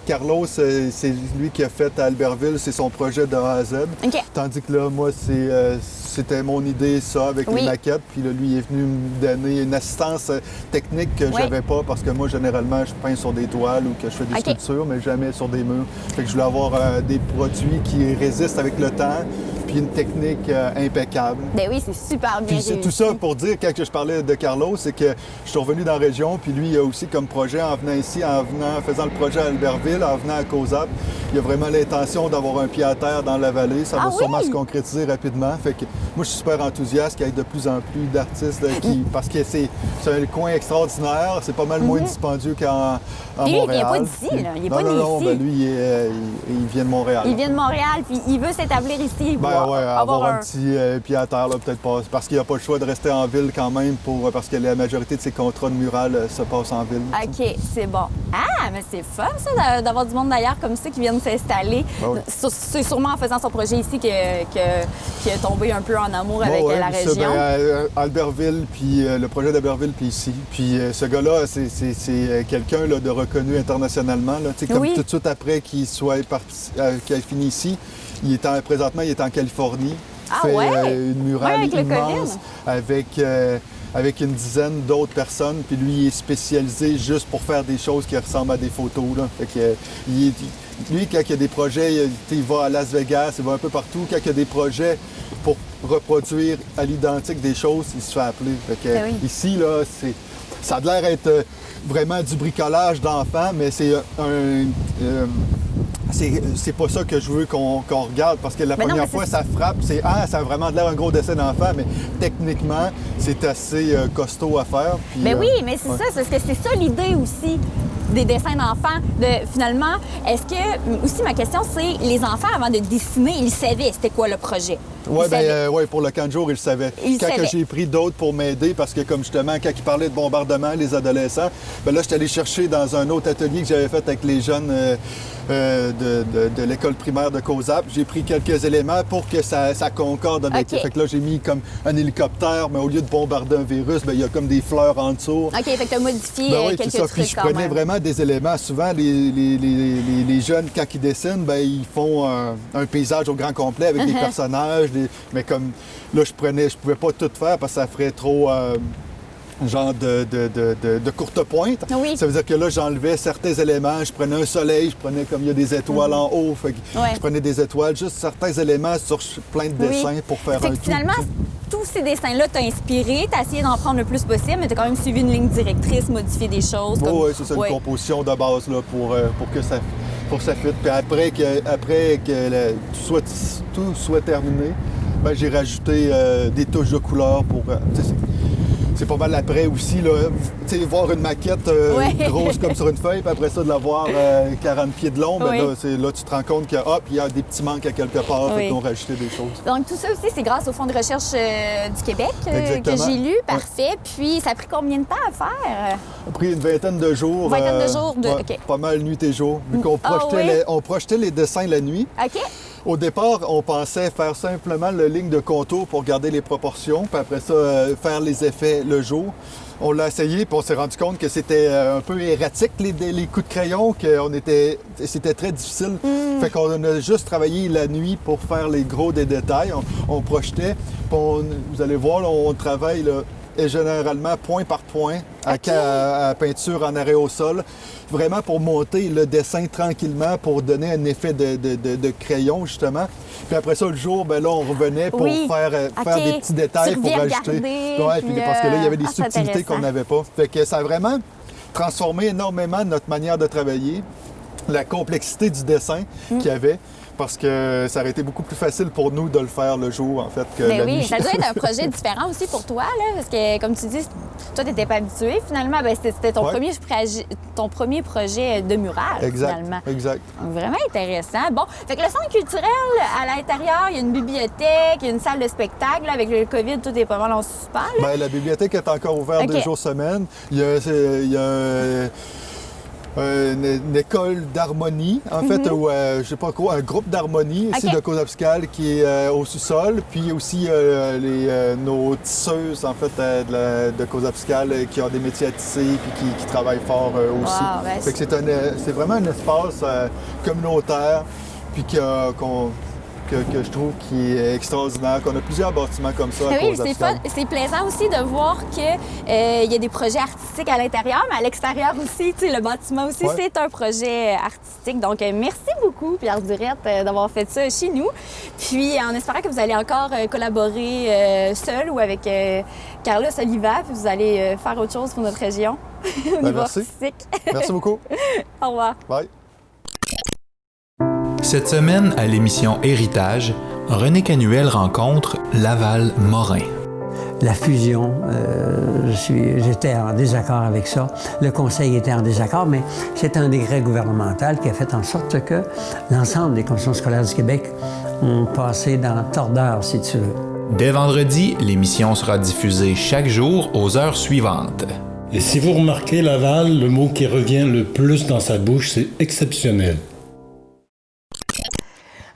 Carlos, c'est lui qui a fait à Albertville, c'est son projet de A à Z. Okay. Tandis que là, moi, c'était mon idée, ça, avec les maquettes. Puis là, lui, il est venu me donner une assistance technique que j'avais pas, parce que moi, généralement, je peins sur des toiles ou que je fais des sculptures, mais jamais sur des murs. Fait que je voulais avoir des produits qui résistent avec le temps, puis une technique impeccable. Ben oui, c'est super bien réussi. C'est tout ça pour dire, quand je parlais de Carlos, c'est que je suis revenu dans la région, puis lui, il a aussi comme projet, en venant ici, en faisant le projet à Albertville, en venant à Cause-Ab, il a vraiment l'intention d'avoir un pied à terre dans la vallée. Ça va sûrement se concrétiser rapidement. Fait que moi, je suis super enthousiaste qu'il y ait de plus en plus d'artistes parce que c'est un coin extraordinaire. C'est pas mal moins dispendieux qu'en Montréal. Il vient pas d'ici, là. Il est pas né ici. Ben lui, il vient de Montréal. Il vient de Montréal, puis il veut s'établir ici. Ben, avoir un petit pied à terre, là, peut-être pas. Parce qu'il n'y a pas le choix de rester en ville quand même, parce que la majorité de ses contrats de mural se passent en ville. OK, c'est bon. Ah, mais c'est fun, ça, d'avoir du monde d'ailleurs comme ça qui viennent s'installer. Oui. C'est sûrement en faisant son projet ici qu'il est tombé un peu en amour avec la région. Ça, Albertville, puis le projet d'Albertville, puis ici. Puis ce gars-là, c'est quelqu'un là, de reconnu internationalement. Là, comme tout de suite après qu'il ait fini ici, présentement, il est en Californie. Ah fait ouais? Une murale avec le immense avec une dizaine d'autres personnes. Puis lui, il est spécialisé juste pour faire des choses qui ressemblent à des photos. Là. Fait que, lui, quand il y a des projets, il va à Las Vegas, il va un peu partout. Quand il y a des projets pour reproduire à l'identique des choses, il se fait appeler. Fait que, ici, là, ça a l'air d'être vraiment du bricolage d'enfants, mais c'est c'est pas ça que je veux qu'on regarde, parce que la première fois, ça frappe, ça a vraiment l'air un gros dessin d'enfant, mais techniquement, c'est assez costaud à faire. Puis, oui, mais c'est ça, parce que c'est ça l'idée aussi des dessins d'enfants. Finalement, est-ce que, aussi ma question, c'est, les enfants, avant de dessiner, ils savaient c'était quoi le projet? Oui, pour le camp de jour, ils le savaient. Quand j'ai pris d'autres pour m'aider, parce que comme justement, quand ils parlaient de bombardement, les adolescents, là, je suis allé chercher dans un autre atelier que j'avais fait avec les jeunes de l'école primaire de COSAP. J'ai pris quelques éléments pour que ça concorde avec... Fait que là, j'ai mis comme un hélicoptère, mais au lieu de bombarder un virus, il y a comme des fleurs en dessous. OK, fait que tu as modifié quelques trucs. Puis je prenais vraiment des éléments. Souvent, les jeunes, quand ils dessinent, ils font un paysage au grand complet avec des personnages. Mais comme là, je pouvais pas tout faire parce que ça ferait trop genre de courte pointe. Oui. Ça veut dire que là, j'enlevais certains éléments. Je prenais un soleil, je prenais comme il y a des étoiles en haut. Fait que je prenais des étoiles, juste certains éléments sur plein de dessins pour faire fait un que tout. Finalement, tous ces dessins-là t'ont inspiré, t'as essayé d'en prendre le plus possible, mais t'as quand même suivi une ligne directrice, modifié des choses. Oui, c'est ça, une composition de base là, pour que ça fitte. Puis après que tout soit terminé, j'ai rajouté des touches de couleur pour... c'est pas mal après aussi, là, voir une maquette grosse comme sur une feuille, puis après ça, de l'avoir 40 pieds de long, là, tu te rends compte qu'il y a des petits manques à quelque part, fait qu'on a rajouté des choses. Donc, tout ça aussi, c'est grâce au Fonds de recherche du Québec que j'ai lu. Parfait. Puis, ça a pris combien de temps à faire? Ça a pris une vingtaine de jours. Pas mal nuit et jour. Vu qu'on on projetait les dessins la nuit. OK. Au départ, on pensait faire simplement la ligne de contour pour garder les proportions, puis après ça, faire les effets le jour. On l'a essayé, puis on s'est rendu compte que c'était un peu erratique, les coups de crayon, c'était très difficile. Fait qu'on a juste travaillé la nuit pour faire les gros des détails. On projetait, puis vous allez voir, là, on travaille là, et généralement point par point à peinture en arrêt au sol, vraiment pour monter le dessin tranquillement, pour donner un effet de crayon, justement. Puis après ça, le jour, là, on revenait pour faire des petits détails pour rajouter. Parce que là, il y avait des subtilités qu'on n'avait pas. Fait que ça a vraiment transformé énormément notre manière de travailler, la complexité du dessin qu'il y avait. Parce que ça aurait été beaucoup plus facile pour nous de le faire le jour, en fait, que la nuit. Ça doit être un projet différent aussi pour toi, là, parce que, comme tu dis, toi, tu n'étais pas habitué, finalement. C'était ton premier projet de mural, finalement. Exact. Donc, vraiment intéressant. Bon, fait que le centre culturel, à l'intérieur, il y a une bibliothèque, il y a une salle de spectacle. Là, avec le COVID, tout est pas mal en suspens. La bibliothèque est encore ouverte 2 jours semaine. Il y a une école d'harmonie, en fait, ou je sais pas quoi, un groupe d'harmonie ici de COSAP qui est au sous-sol, puis aussi nos tisseuses, en fait, de COSAP qui ont des métiers à tisser puis qui travaillent fort aussi. Fait que c'est vraiment un espace communautaire, puis que je trouve qui est extraordinaire, qu'on a plusieurs bâtiments comme ça à COSAP. C'est plaisant aussi de voir qu'il y a des projets artistiques à l'intérieur, mais à l'extérieur aussi, le bâtiment aussi, c'est un projet artistique. Donc, merci beaucoup, Pierre Durette, d'avoir fait ça chez nous. Puis, en espérant que vous allez encore collaborer seul ou avec Carlos Oliva, puis vous allez faire autre chose pour notre région au niveau artistique. Merci beaucoup. Au revoir. Bye. Cette semaine, à l'émission Héritage, René Canuel rencontre Laval Morin. La fusion, j'étais en désaccord avec ça. Le conseil était en désaccord, mais c'est un décret gouvernemental qui a fait en sorte que l'ensemble des commissions scolaires du Québec ont passé dans tordeur, si tu veux. Dès vendredi, l'émission sera diffusée chaque jour aux heures suivantes. Et si vous remarquez, Laval, le mot qui revient le plus dans sa bouche, c'est exceptionnel.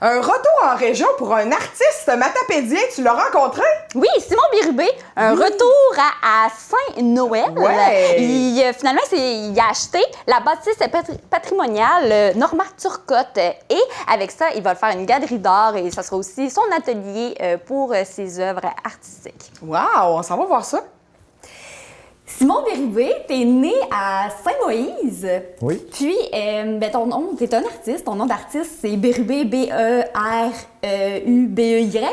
Un retour en région pour un artiste matapédien, tu l'as rencontré? Oui, Simon Bérubé, un retour à Saint-Noël. Ouais. Finalement, il a acheté la bâtisse patrimoniale Norma Turcotte. Et avec ça, il va faire une galerie d'art et ça sera aussi son atelier pour ses œuvres artistiques. Wow, on s'en va voir ça. Simon Bérubé, t'es né à Saint-Moïse. Oui. Puis, ton nom, t'es un artiste. Ton nom d'artiste, c'est Bérubé, B-E-R-U-B-E-Y.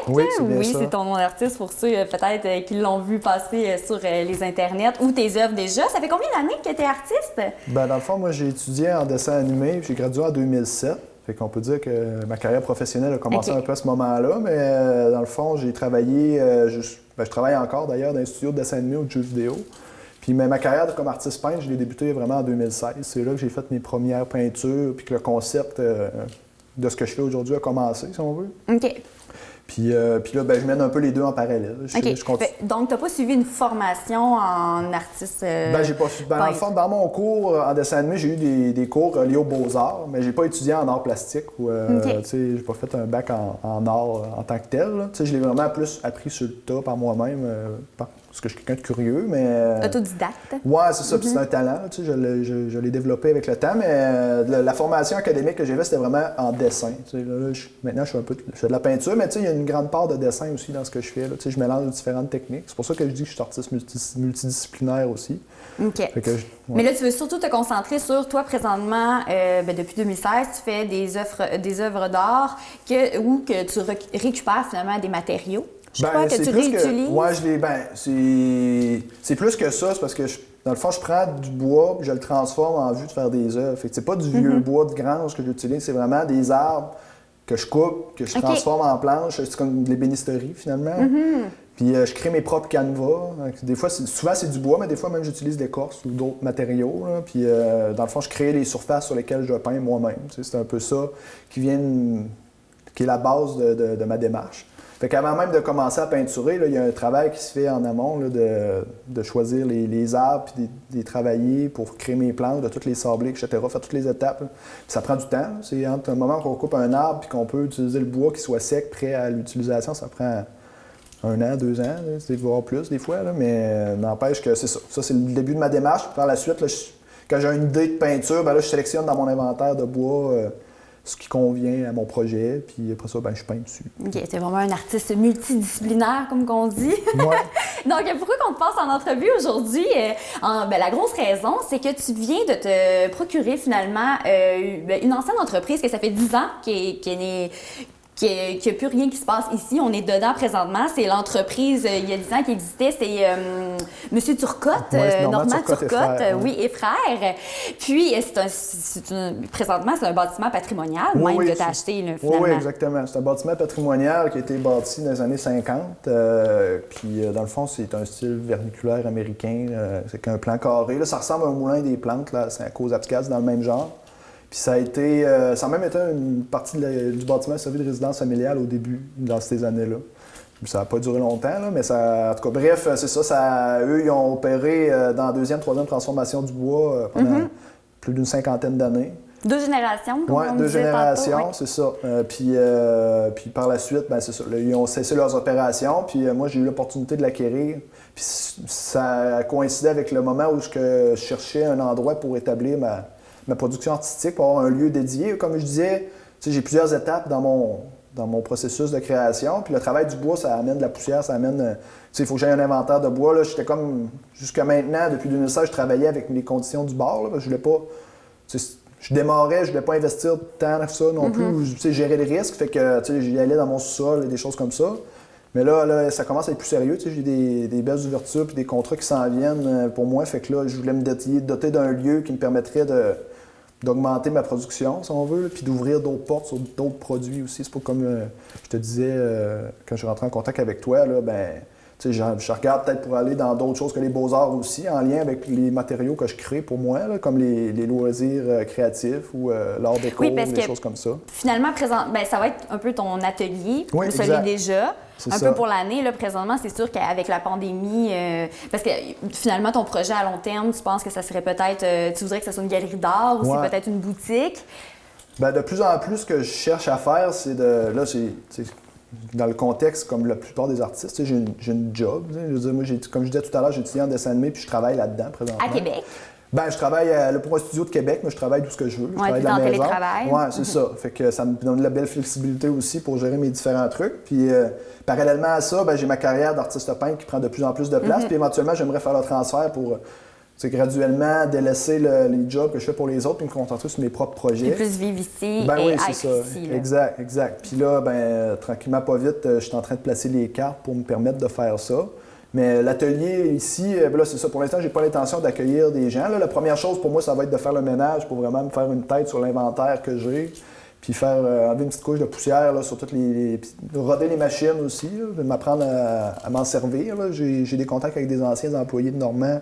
Oui, c'est bien ça. C'est ton nom d'artiste pour ceux peut-être qui l'ont vu passer sur les internets ou tes œuvres déjà. Ça fait combien d'années que t'es artiste? Ben, dans le fond, moi, j'ai étudié en dessin animé, puis j'ai gradué en 2007. Fait qu'on peut dire que ma carrière professionnelle a commencé un peu à ce moment-là, mais dans le fond, j'ai travaillé, je travaille encore d'ailleurs dans un studio de dessin animé ou de jeux vidéo. Puis ma carrière comme artiste peintre, je l'ai débuté vraiment en 2016. C'est là que j'ai fait mes premières peintures, puis que le concept de ce que je fais aujourd'hui a commencé, si on veut. OK. Puis là, ben, je mène un peu les deux en parallèle. Je continue. Donc, t'as pas suivi une formation en artiste Ben, j'ai pas suivi. Ben, dans le fond, dans mon cours en dessin animé, j'ai eu des cours liés aux beaux-arts, mais j'ai pas étudié en art plastique ou j'ai pas fait un bac en art en tant que tel. Je l'ai vraiment plus appris sur le tas par moi-même, parce que je suis quelqu'un de curieux, mais... Autodidacte. Ouais, c'est ça, puis c'est un talent, je l'ai développé avec le temps, mais la formation académique que j'ai faite, c'était vraiment en dessin. Maintenant, je fais de la peinture, mais il y a une grande part de dessin aussi dans ce que je fais. Là, je mélange différentes techniques. C'est pour ça que je dis que je suis artiste multidisciplinaire aussi. OK. Mais là, tu veux surtout te concentrer sur toi présentement, depuis 2016, tu fais des œuvres d'art où que tu récupères finalement des matériaux. Je crois que tu réutilises. C'est plus que ça, c'est parce que dans le fond, je prends du bois et je le transforme en vue de faire des œuvres. Fait que c'est pas du vieux bois de grange que j'utilise, c'est vraiment des arbres que je coupe, que je transforme en planches. C'est comme de l'ébénisterie finalement. Puis je crée mes propres canevas. Des fois, souvent c'est du bois, mais des fois même j'utilise de l'écorce ou d'autres matériaux. Là. Puis dans le fond, je crée les surfaces sur lesquelles je peins moi-même. C'est un peu ça qui est la base de ma démarche. Fait qu'avant même de commencer à peinturer, il y a un travail qui se fait en amont là, de choisir les arbres, puis de les travailler pour créer mes plantes, de toutes les sabler, etc., faire toutes les étapes. Puis ça prend du temps. Là. C'est entre le moment qu'on coupe un arbre puis qu'on peut utiliser le bois qui soit sec, prêt à l'utilisation, ça prend 1 an, 2 ans, voire plus des fois, là, mais n'empêche que c'est ça. Ça, c'est le début de ma démarche. Puis par la suite, là, quand j'ai une idée de peinture, ben là, je sélectionne dans mon inventaire de bois ce qui convient à mon projet, puis après ça, ben, je peins dessus. OK, t'es vraiment un artiste multidisciplinaire, comme qu'on dit. Ouais. Donc, pourquoi qu'on te passe en entrevue aujourd'hui? La grosse raison, c'est que tu viens de te procurer finalement une ancienne entreprise que ça fait 10 ans qui est née... qu'il n'y a plus rien qui se passe ici. On est dedans présentement. C'est l'entresse il y a 10 ans qui existait. C'est M. Turcotte, Normand Turcotte, et frère. Puis, présentement, c'est un bâtiment patrimonial, que tu as acheté, là, finalement. Oui, exactement. C'est un bâtiment patrimonial qui a été bâti dans les années 50. Puis, dans le fond, c'est un style verniculaire américain. C'est qu'un plan carré. Là, ça ressemble à un moulin des plantes. Là. C'est à Caux-Abscas, dans le même genre. Puis ça a même été une partie du bâtiment servi de résidence familiale au début, dans ces années-là. Ça n'a pas duré longtemps, là, mais ça, en tout cas, bref, c'est ça. Eux, ils ont opéré dans la deuxième, troisième transformation du bois pendant plus d'une 50aine d'années. 2 générations, comme on 2 générations, c'est ça. Puis par la suite, ben, c'est ça. Là, ils ont cessé leurs opérations, puis moi, j'ai eu l'opportunité de l'acquérir. Puis ça a coïncidé avec le moment où je cherchais un endroit pour établir ma production artistique, pour avoir un lieu dédié. Comme je disais, j'ai plusieurs étapes dans mon processus de création. Puis le travail du bois, ça amène de la poussière, ça amène... il faut que j'aie un inventaire de bois. Là, j'étais comme... Jusqu'à maintenant, depuis 2016, je travaillais avec les conditions du bord. Là, parce que je voulais pas... Je démarrais, je voulais pas investir tant que ça non plus. Gérer le risque, fait que j'y allais dans mon sous-sol et des choses comme ça. Mais là, ça commence à être plus sérieux. J'ai des belles ouvertures puis des contrats qui s'en viennent pour moi. Fait que là, je voulais me doter d'un lieu qui me permettrait d'augmenter ma production, si on veut, puis d'ouvrir d'autres portes sur d'autres produits aussi. C'est pas comme je te disais quand je suis rentré en contact avec toi, là, ben, Je regarde peut-être pour aller dans d'autres choses que les beaux-arts aussi, en lien avec les matériaux que je crée pour moi, là, comme les loisirs créatifs ou l'art déco, des choses comme ça. Finalement, ça va être un peu ton atelier, oui, celui déjà. Un peu pour l'année, là, présentement, c'est sûr qu'avec la pandémie, parce que finalement, ton projet à long terme, tu penses que ça serait peut-être, tu voudrais que ça soit une galerie d'art ou c'est peut-être une boutique? Bien, de plus en plus, ce que je cherche à faire, c'est dans le contexte, comme la plupart des artistes, j'ai une job. Je veux dire, moi, comme je disais tout à l'heure, j'ai étudié en dessin animé puis je travaille là-dedans présentement. À Québec? Ben, je travaille pour un studio de Québec, mais je travaille d'où ce que je veux. Je travaille de la maison. Télétravail. Oui, c'est ça. Fait que ça me donne de la belle flexibilité aussi pour gérer mes différents trucs. Puis parallèlement à ça, j'ai ma carrière d'artiste peintre qui prend de plus en plus de place. Puis éventuellement, j'aimerais faire le transfert pour graduellement délaisser les jobs que je fais pour les autres et me concentrer sur mes propres projets. Et plus vivre ici oui, être c'est ça. ici. Là. Exact. Puis là, tranquillement, pas vite, je suis en train de placer les cartes pour me permettre de faire ça. Mais l'atelier ici, là, c'est ça. Pour l'instant, j'ai pas l'intention d'accueillir des gens. Là, la première chose pour moi, ça va être de faire le ménage pour vraiment me faire une tête sur l'inventaire que j'ai. Puis faire enlever une petite couche de poussière là, sur toutes puis roder les machines aussi, là, m'apprendre à m'en servir. Là. J'ai des contacts avec des anciens employés de Normand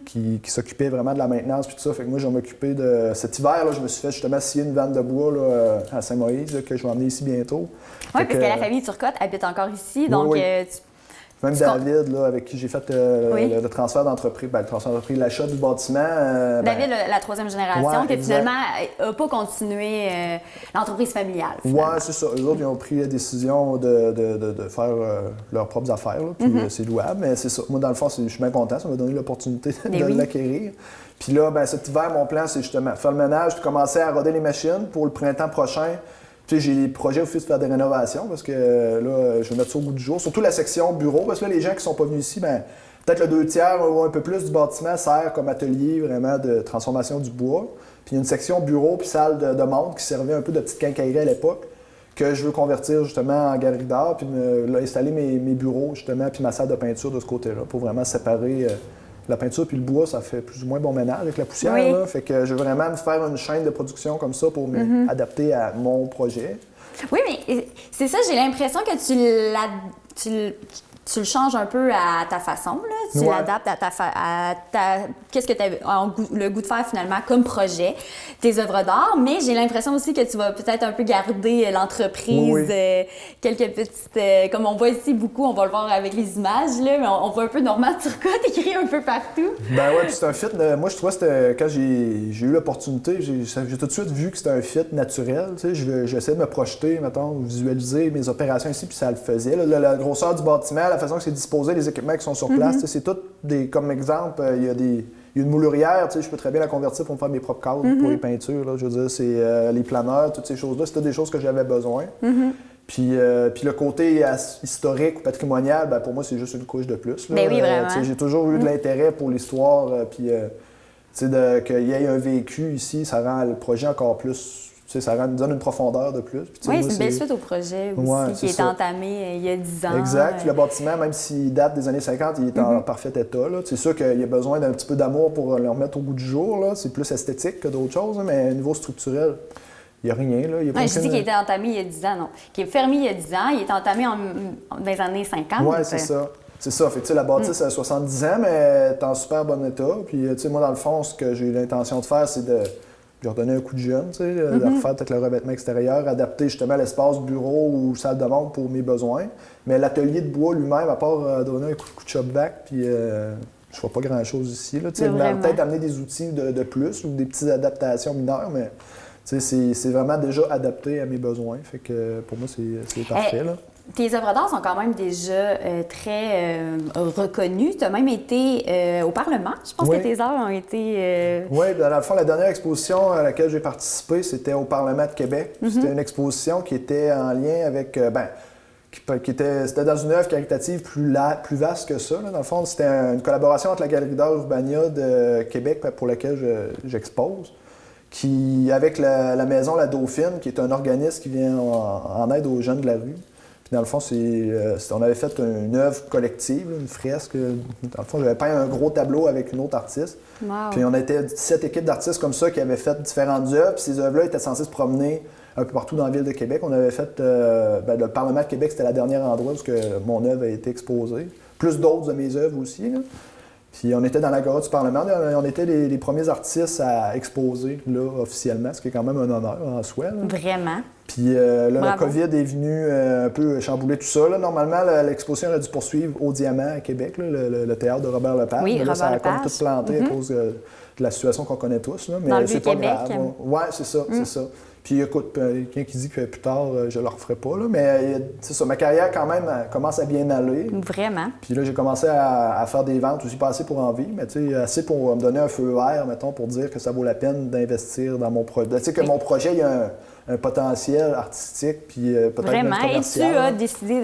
qui s'occupaient vraiment de la maintenance puis tout ça. Fait que moi, je vais m'occuper de... Cet hiver, là, je me suis fait justement scier une vanne de bois là, à Saint-Moïse là, que je vais emmener ici bientôt. Oui, parce que la famille Turcotte habite encore ici, donc... Même David, là, avec qui j'ai fait le transfert d'entreprise, l'achat du bâtiment. David, la troisième génération, qui finalement n'a pas continué l'entreprise familiale. Oui, c'est ça. Eux autres, ils ont pris la décision de faire leurs propres affaires, là, puis c'est louable, mais c'est ça. Moi, dans le fond, je suis bien content, ça m'a donné l'opportunité de l'acquérir. Puis là, cet hiver, mon plan, c'est justement faire le ménage, puis commencer à roder les machines pour le printemps prochain. Tu sais, j'ai des projets aussi de faire des rénovations parce que là, je vais mettre ça au goût du jour. Surtout la section bureau, parce que là, les gens qui sont pas venus ici, peut-être le 2/3 ou un peu plus du bâtiment sert comme atelier vraiment de transformation du bois. Puis il y a une section bureau puis salle de montre qui servait un peu de petite quincaillerie à l'époque que je veux convertir justement en galerie d'art puis installer mes bureaux justement puis ma salle de peinture de ce côté-là pour vraiment séparer... La peinture puis le bois, ça fait plus ou moins bon ménage avec la poussière. Oui. Là. Fait que je veux vraiment me faire une chaîne de production comme ça pour m'adapter à mon projet. Oui, mais c'est ça, j'ai l'impression que tu le changes un peu à ta façon. Là. Tu l'adaptes à qu'est-ce que tu as le goût de faire finalement comme projet, tes œuvres d'art, mais j'ai l'impression aussi que tu vas peut-être un peu garder l'entreprise, quelques petites... comme on voit ici beaucoup, on va le voir avec les images, là, mais on voit un peu Normand Turcotte écrit un peu partout. Ben ouais, puis c'est un fit. Moi, je trouvais que quand j'ai eu l'opportunité, j'ai tout de suite vu que c'était un fit naturel. Tu sais, j'essaie de me projeter, mettons, visualiser mes opérations ici, puis ça le faisait. Là, la grosseur du bâtiment, la façon que c'est disposé, les équipements qui sont sur place, c'est tout comme exemple, il y a une moulurière, je peux très bien la convertir pour me faire mes propres cadres pour les peintures. Là, je veux dire, c'est les planeurs, toutes ces choses-là, c'était des choses que j'avais besoin. Puis le côté historique ou patrimonial, pour moi, c'est juste une couche de plus. Là. Ben oui, vraiment. J'ai toujours eu de l'intérêt pour l'histoire, puis qu'il y ait un vécu ici, ça rend le projet encore plus... Ça donne une profondeur de plus. Puis, oui, c'est une belle suite au projet aussi, qui est entamé il y a 10 ans. Exact. Puis le bâtiment, même s'il date des années 50, il est en parfait état. Là. C'est sûr qu'il y a besoin d'un petit peu d'amour pour le remettre au goût du jour. Là. C'est plus esthétique que d'autres choses, mais au niveau structurel, il n'y a rien. Là. Je dis qu'il était entamé il y a 10 ans, non. Qu'il est fermé il y a 10 ans, il est entamé dans les années 50. Oui, c'est ça. C'est ça. Fait que, la bâtisse a 70 ans, mais elle est en super bon état. Puis moi, dans le fond, ce que j'ai l'intention de faire, c'est de leur donner un coup de jeune, de refaire peut-être le revêtement extérieur, adapter justement l'espace bureau ou salle de montre pour mes besoins. Mais l'atelier de bois lui-même, à part donner un coup de shop back, puis je ne fais pas grand-chose ici. Peut-être amener des outils de plus ou des petites adaptations mineures, mais c'est vraiment déjà adapté à mes besoins. Fait que pour moi, c'est parfait. Là. Tes œuvres d'art sont quand même déjà très reconnues. Tu as même été au Parlement. Je pense que tes œuvres ont été... Oui, dans le fond, la dernière exposition à laquelle j'ai participé, c'était au Parlement de Québec. C'était une exposition qui était en lien avec... c'était dans une œuvre caritative plus vaste que ça. Là. Dans le fond, c'était une collaboration entre la Galerie d'art Urbania de Québec, pour laquelle j'expose, avec la Maison La Dauphine, qui est un organisme qui vient en aide aux jeunes de la rue. Dans le fond, on avait fait une œuvre collective, une fresque. Dans le fond, j'avais peint un gros tableau avec une autre artiste. Wow. Puis on était 17 équipes d'artistes comme ça qui avaient fait différentes œuvres. Puis ces œuvres-là étaient censées se promener un peu partout dans la ville de Québec. On avait fait... le Parlement de Québec, c'était le dernier endroit où mon œuvre a été exposée. plus d'autres de mes œuvres aussi. Là. Puis on était dans l'Agora du Parlement, on était les premiers artistes à exposer là, officiellement, ce qui est quand même un honneur en soi. Là. Vraiment. Puis là, le COVID est venu un peu chambouler tout ça. Là. Normalement, l'exposition aurait dû poursuivre au Diamant à Québec, là, le théâtre de Robert Lepage. Oui, mais là, Robert ça a Lepage. comme tout planté à cause de la situation qu'on connaît tous. Là. Mais Dans le c'est pas Vieux-Québec. grave. Ouais, c'est ça, c'est ça. Puis écoute, quelqu'un qui dit que plus tard, je le referai pas, là, mais c'est ça, ma carrière quand même commence à bien aller. Vraiment. Puis là, j'ai commencé à faire des ventes aussi, pas assez pour en vivre, mais tu sais, assez pour me donner un feu vert, mettons, pour dire que ça vaut la peine d'investir dans mon projet. Tu sais, que mon projet, il y a un potentiel artistique, puis peut-être Vraiment. même commercial. Et tu as décidé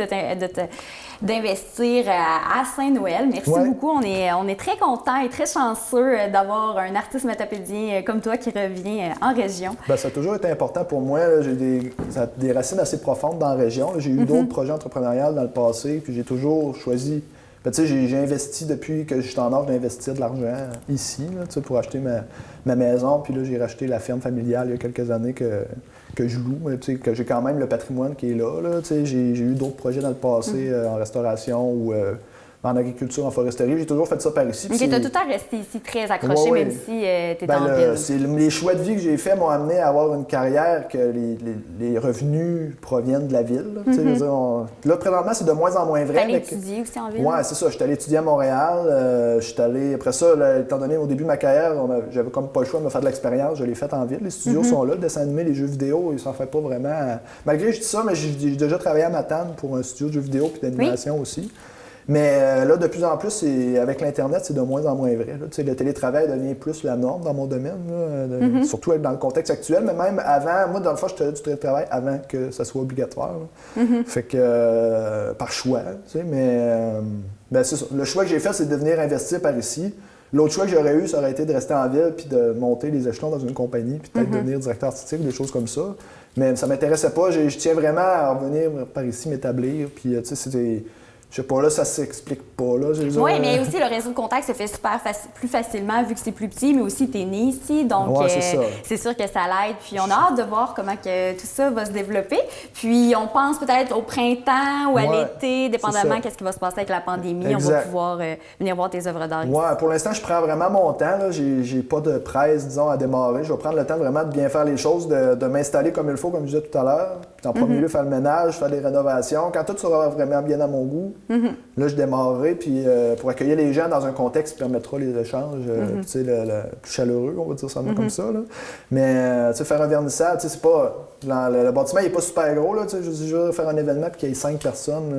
d'investir à Saint-Noël. Merci beaucoup. On est très contents et très chanceux d'avoir un artiste métapédien comme toi qui revient en région. Bien, ça a toujours été important pour moi. Là. J'ai des racines assez profondes dans la région. Là. J'ai eu d'autres projets entrepreneuriaux dans le passé, puis j'ai toujours choisi... Ben, tu sais, j'ai investi depuis que je suis en âge d'investir de l'argent ici, là, tu sais, pour acheter ma maison. Puis là, j'ai racheté la ferme familiale il y a quelques années que je loue, mais, tu sais, que j'ai quand même le patrimoine qui est là. Tu sais, j'ai eu d'autres projets dans le passé en restauration ou en agriculture, en foresterie. J'ai toujours fait ça par ici. OK, tu as tout le temps resté ici très accroché, même si tu étais en ville. Les choix de vie que j'ai faits m'ont amené à avoir une carrière que les revenus proviennent de la ville. Là, présentement, c'est de moins en moins vrai. Tu allé étudier aussi en ville? Oui, c'est ça. Je suis allé étudier à Montréal. Je suis allé... Après ça, là, étant donné au début de ma carrière, j'avais comme pas le choix de me faire de l'expérience. Je l'ai faite en ville. Les studios sont là. Le dessin animé, les jeux vidéo, ils s'en font pas vraiment... Malgré que je dis ça, mais j'ai déjà travaillé à Matane pour un studio de jeux vidéo puis d'animation aussi. Mais là, de plus en plus, avec l'Internet, c'est de moins en moins vrai. Là. Le télétravail devient plus la norme dans mon domaine, là, surtout dans le contexte actuel. Mais même avant, moi, dans le fond, je faisais du télétravail avant que ça soit obligatoire. Fait que, par choix, mais c'est ça. Le choix que j'ai fait, c'est de venir investir par ici. L'autre choix que j'aurais eu, ça aurait été de rester en ville puis de monter les échelons dans une compagnie puis peut-être devenir directeur artistique, des choses comme ça. Mais ça m'intéressait pas. Je tiens vraiment à revenir par ici, m'établir. Puis, tu sais, c'était... Je sais pas, là, ça s'explique pas, là. Oui, mais aussi, le réseau de contact se fait plus facilement vu que c'est plus petit, mais aussi, tu es né ici, donc c'est sûr que ça l'aide. Puis on a hâte de voir comment que tout ça va se développer. Puis on pense peut-être au printemps ou à l'été, dépendamment qu'est-ce qui va se passer avec la pandémie. Exact. On va pouvoir venir voir tes œuvres d'art ici. Ouais, pour l'instant, je prends vraiment mon temps, là. J'ai pas de presse, disons, à démarrer. Je vais prendre le temps vraiment de bien faire les choses, de m'installer comme il faut, comme je disais tout à l'heure. Puis en premier lieu, faire le ménage, faire des rénovations. Quand tout sera vraiment bien à mon goût, là, je démarrerai, puis pour accueillir les gens dans un contexte qui permettra les échanges tu sais, le plus chaleureux, on va dire ça comme ça. Là. Mais tu sais, faire un vernissage, tu sais, c'est pas... Le bâtiment, il n'est pas super gros, là, tu sais, je veux faire un événement puis qu'il y ait 5 personnes.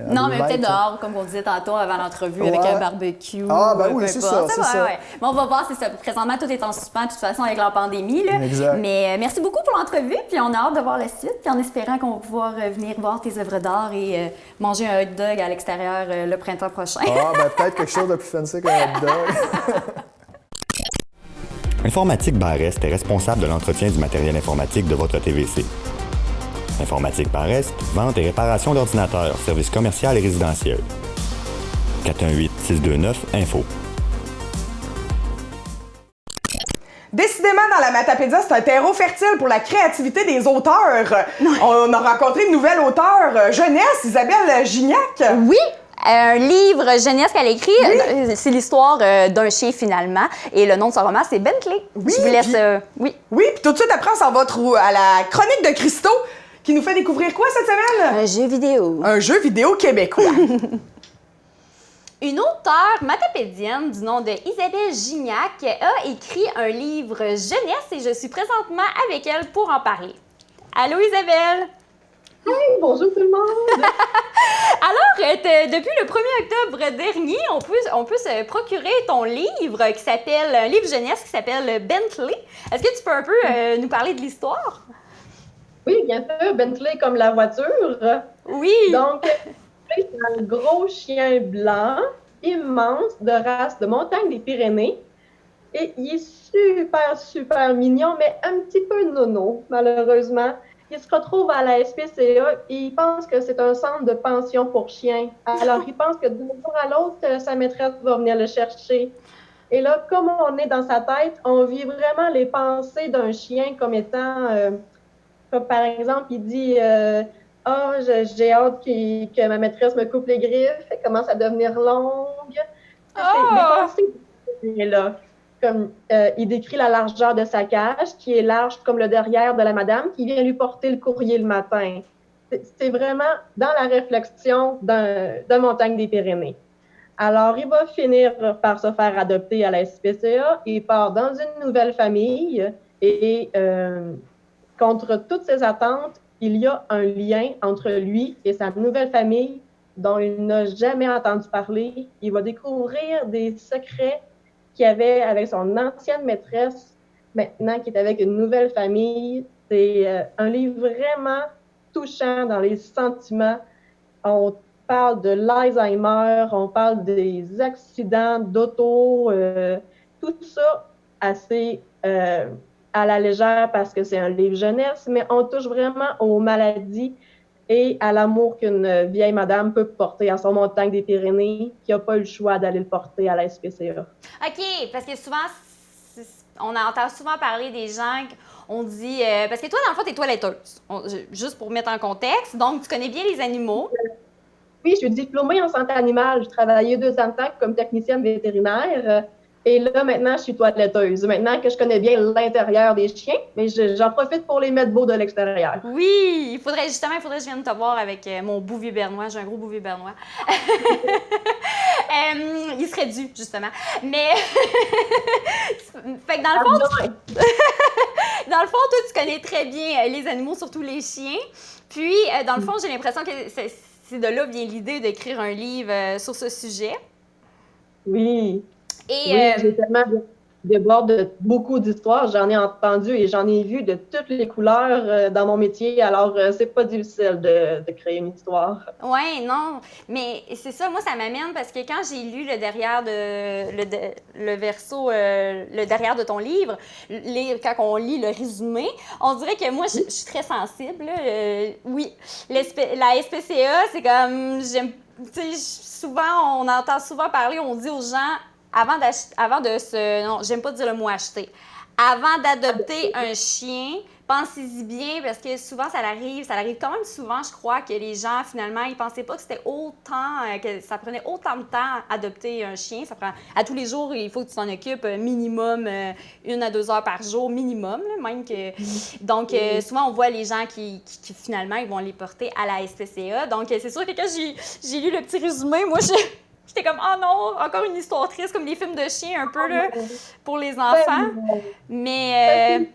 Non, mais peut-être dehors, comme on disait tantôt avant l'entrevue, avec un barbecue. Ah, ben oui, c'est ça. Ouais. Mais on va voir, c'est ça. Présentement, tout est en suspens, de toute façon, avec la pandémie. Là. Exact. Mais merci beaucoup pour l'entrevue, puis on a hâte de voir la suite, puis en espérant qu'on va pouvoir venir voir tes œuvres d'art et manger un hot dog à l'extérieur le printemps prochain. Ah, ben peut-être quelque chose de plus fancy qu'un hot dog. Informatique Barest est responsable de l'entretien du matériel informatique de votre TVC. Informatique Barest, vente et réparation d'ordinateurs, services commercial et résidentiel. 418-629-INFO. Décidément, dans la Matapédia, c'est un terreau fertile pour la créativité des auteurs. On a rencontré une nouvelle auteure jeunesse, Isabelle Gignac. Oui! Un livre jeunesse qu'elle a écrit, c'est l'histoire d'un chien finalement. Et le nom de son roman, c'est Bentley. Oui, je vous laisse. Oui, puis tout de suite après, on s'en va à la chronique de Christo qui nous fait découvrir quoi cette semaine? Un jeu vidéo. Un jeu vidéo québécois. Une auteure matapédienne du nom de Isabelle Gignac a écrit un livre jeunesse et je suis présentement avec elle pour en parler. Allô Isabelle? Hey, bonjour tout le monde! Alors, depuis le 1er octobre dernier, on peut se procurer ton livre un livre jeunesse qui s'appelle Bentley. Est-ce que tu peux un peu nous parler de l'histoire? Oui, bien sûr. Bentley comme la voiture. Oui! Donc, c'est un gros chien blanc, immense, de race de montagne des Pyrénées. Et il est super mignon, mais un petit peu nono, malheureusement. Il se retrouve à la SPCA et il pense que c'est un centre de pension pour chiens. Alors, il pense que d'un jour à l'autre, sa maîtresse va venir le chercher. Et là, comme on est dans sa tête, on vit vraiment les pensées d'un chien comme étant... comme par exemple, il dit Ah, j'ai hâte que ma maîtresse me coupe les griffes, elle commence à devenir longue. C'est dépassé, là. Comme, il décrit la largeur de sa cage, qui est large comme le derrière de la madame qui vient lui porter le courrier le matin. C'est vraiment dans la réflexion d'un Montagne des Pyrénées. Alors, il va finir par se faire adopter à la SPCA. Il part dans une nouvelle famille et contre toutes ses attentes, il y a un lien entre lui et sa nouvelle famille dont il n'a jamais entendu parler. Il va découvrir des secrets qu'il avait avec son ancienne maîtresse, maintenant qui est avec une nouvelle famille. C'est un livre vraiment touchant dans les sentiments. On parle de l'Alzheimer, on parle des accidents d'auto, tout ça assez à la légère parce que c'est un livre jeunesse, mais on touche vraiment aux maladies et à l'amour qu'une vieille madame peut porter à son Montagne des Pyrénées, qui n'a pas eu le choix d'aller le porter à la SPCA. OK, parce que souvent, on entend souvent parler des gens, on dit... parce que toi, dans le fond, t'es toiletteuse, juste pour mettre en contexte, donc tu connais bien les animaux. Oui, je suis diplômée en santé animale. Je travaillais 2 ans de temps comme technicienne vétérinaire. Et là, maintenant, je suis toiletteuse. Maintenant que je connais bien l'intérieur des chiens, mais j'en profite pour les mettre beaux de l'extérieur. Oui, il faudrait que je vienne te voir avec mon bouvier bernois. J'ai un gros bouvier bernois. Il serait dû, justement. Mais, fait que dans le fond, dans le fond, toi, tu connais très bien les animaux, surtout les chiens. Puis, dans le fond, j'ai l'impression que c'est de là vient l'idée d'écrire un livre sur ce sujet. Oui. Oui, j'ai tellement déborde de beaucoup d'histoires. J'en ai entendu et j'en ai vu de toutes les couleurs dans mon métier. Alors, c'est pas difficile de créer une histoire. Oui, non. Mais c'est ça, moi, ça m'amène parce que quand j'ai lu le derrière le verso, le derrière de ton livre, quand on lit le résumé, on dirait que moi, je suis très sensible. Oui, la SPCA, c'est comme, souvent, on entend souvent parler, on dit aux gens, non, j'aime pas dire le mot acheter. Avant d'adopter un chien, pensez-y bien parce que souvent ça arrive quand même souvent, je crois, que les gens, finalement, ils pensaient pas que c'était que ça prenait autant de temps à adopter un chien. Ça prend, à tous les jours, il faut que tu t'en occupes minimum 1 à 2 heures par jour, minimum, là, même que... Donc, souvent, on voit les gens qui finalement, ils vont les porter à la SPCA. Donc, c'est sûr que quand j'ai lu le petit résumé, moi, j'étais comme, oh non, encore une histoire triste, comme les films de chiens un peu, là, pour les enfants. Mais...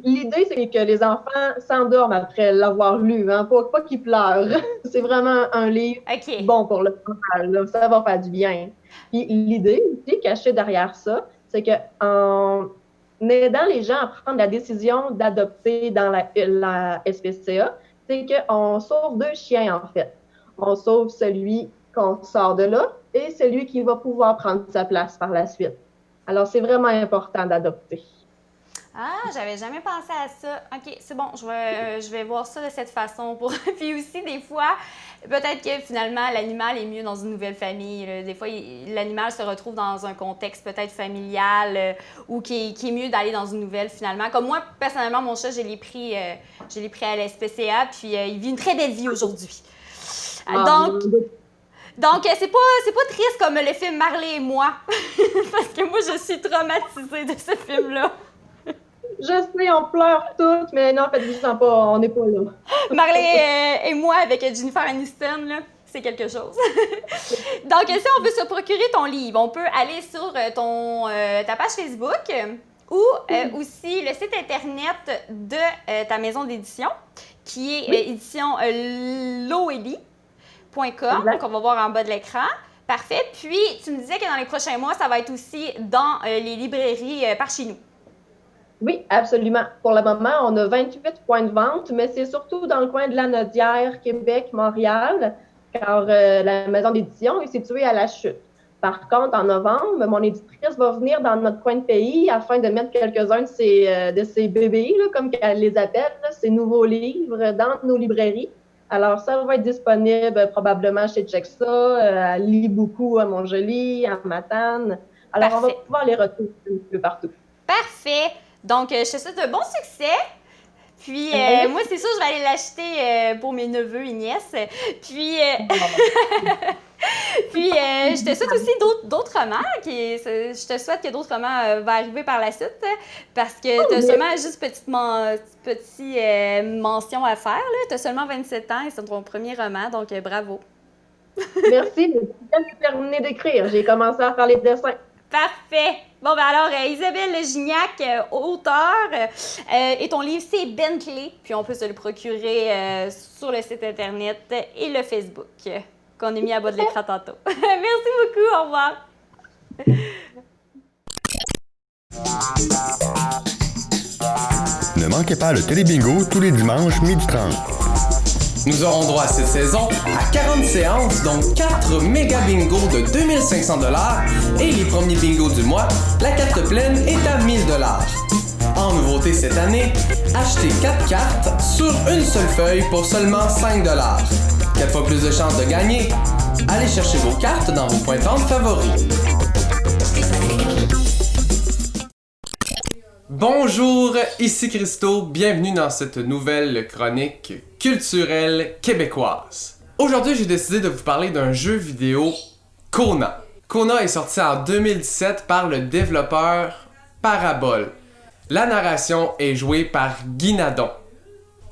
L'idée, c'est que les enfants s'endorment après l'avoir lu, hein, pas qu'ils pleurent. C'est vraiment un livre bon pour le moral, là, ça va faire du bien. Puis l'idée aussi, cachée derrière ça, c'est qu'en aidant les gens à prendre la décision d'adopter dans la SPCA, c'est qu'on sauve 2 chiens, en fait. On sauve celui qu'on sort de là et celui qui va pouvoir prendre sa place par la suite. Alors, c'est vraiment important d'adopter. Ah, j'avais jamais pensé à ça. OK, c'est bon, je vais voir ça de cette façon. Puis aussi, des fois, peut-être que finalement, l'animal est mieux dans une nouvelle famille. Là. Des fois, l'animal se retrouve dans un contexte peut-être familial ou qui est mieux d'aller dans une nouvelle finalement. Comme moi, personnellement, mon chat, je l'ai pris à la SPCA, puis il vit une très belle vie aujourd'hui. Donc, c'est pas triste comme le film Marley et moi, parce que moi, je suis traumatisée de ce film-là. Je sais, on pleure toutes, mais non, faites-vous-en pas, on n'est pas là. Marley et moi avec Jennifer Aniston, là, c'est quelque chose. Donc, si on veut se procurer ton livre, on peut aller sur ta page Facebook ou aussi le site Internet de ta maison d'édition, qui est édition loeli.com, donc on va voir en bas de l'écran. Parfait. Puis, tu me disais que dans les prochains mois, ça va être aussi dans les librairies par chez nous. Oui, absolument. Pour le moment, on a 28 points de vente, mais c'est surtout dans le coin de la Nodière, Québec, Montréal, car la maison d'édition est située à La Chute. Par contre, en novembre, mon éditrice va venir dans notre coin de pays afin de mettre quelques-uns de ses bébés, là, comme elle les appelle, là, ces nouveaux livres dans nos librairies. Alors, ça va être disponible probablement chez Chexa, à Lit beaucoup à Montjoli, à Matane. Alors, on va pouvoir les retrouver un peu partout. Parfait! Donc, je te souhaite un bon succès. Puis, moi, c'est sûr, je vais aller l'acheter pour mes neveux et nièces. Puis, puis je te souhaite aussi d'autres romans. Je te souhaite que d'autres romans vont arriver par la suite. Parce que tu as seulement juste petite mention à faire. Tu as seulement 27 ans et c'est ton premier roman, donc bravo. Merci, mais je viens de terminer d'écrire. J'ai commencé à faire les dessins. Parfait! Bon, ben alors, Isabelle Gignac, auteure, et ton livre, c'est Bentley, puis on peut se le procurer sur le site Internet et le Facebook, qu'on a mis à bas de l'écran tantôt. Merci beaucoup, au revoir! Ne manquez pas le Télébingo tous les dimanches 12h30. Nous aurons droit cette saison à 40 séances, donc 4 méga bingos de 2500 $ et les premiers bingos du mois, la carte pleine est à 1000 $. En nouveauté cette année, achetez 4 cartes sur une seule feuille pour seulement 5 $. 4 fois plus de chances de gagner. Allez chercher vos cartes dans vos points de vente favoris. Bonjour, ici Christo, bienvenue dans cette nouvelle chronique culturelle québécoise. Aujourd'hui, j'ai décidé de vous parler d'un jeu vidéo Kona. Kona est sorti en 2017 par le développeur Parabole. La narration est jouée par Guy Nadon.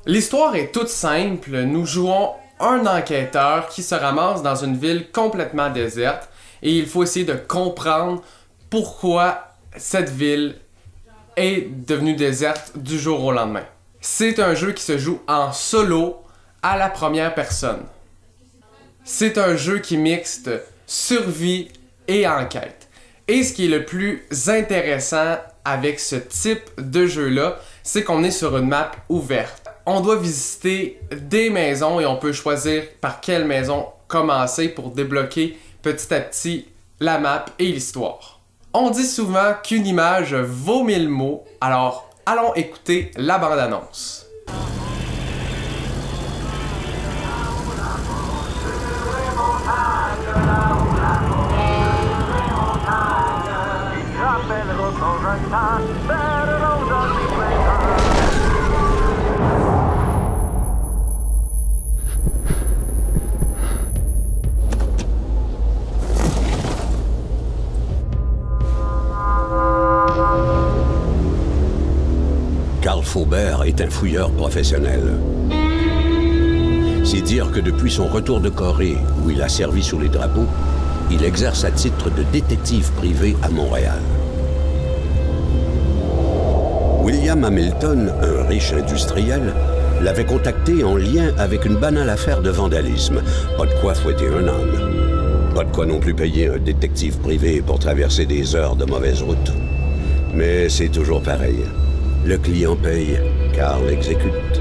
L'histoire est toute simple, nous jouons un enquêteur qui se ramasse dans une ville complètement déserte et il faut essayer de comprendre pourquoi cette ville est devenue déserte du jour au lendemain. C'est un jeu qui se joue en solo à la première personne. C'est un jeu qui mixte survie et enquête. Et ce qui est le plus intéressant avec ce type de jeu-là, c'est qu'on est sur une map ouverte. On doit visiter des maisons et on peut choisir par quelle maison commencer pour débloquer petit à petit la map et l'histoire. On dit souvent qu'une image vaut 1000 mots, alors allons écouter la bande-annonce. Carl Faubert est un fouilleur professionnel. C'est dire que depuis son retour de Corée, où il a servi sous les drapeaux, il exerce à titre de détective privé à Montréal. William Hamilton, un riche industriel, l'avait contacté en lien avec une banale affaire de vandalisme. Pas de quoi fouetter un âne. Pas de quoi non plus payer un détective privé pour traverser des heures de mauvaise route. Mais c'est toujours pareil. Le client paye, Carl exécute.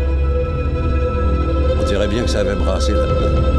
On dirait bien que ça avait brassé là-dedans.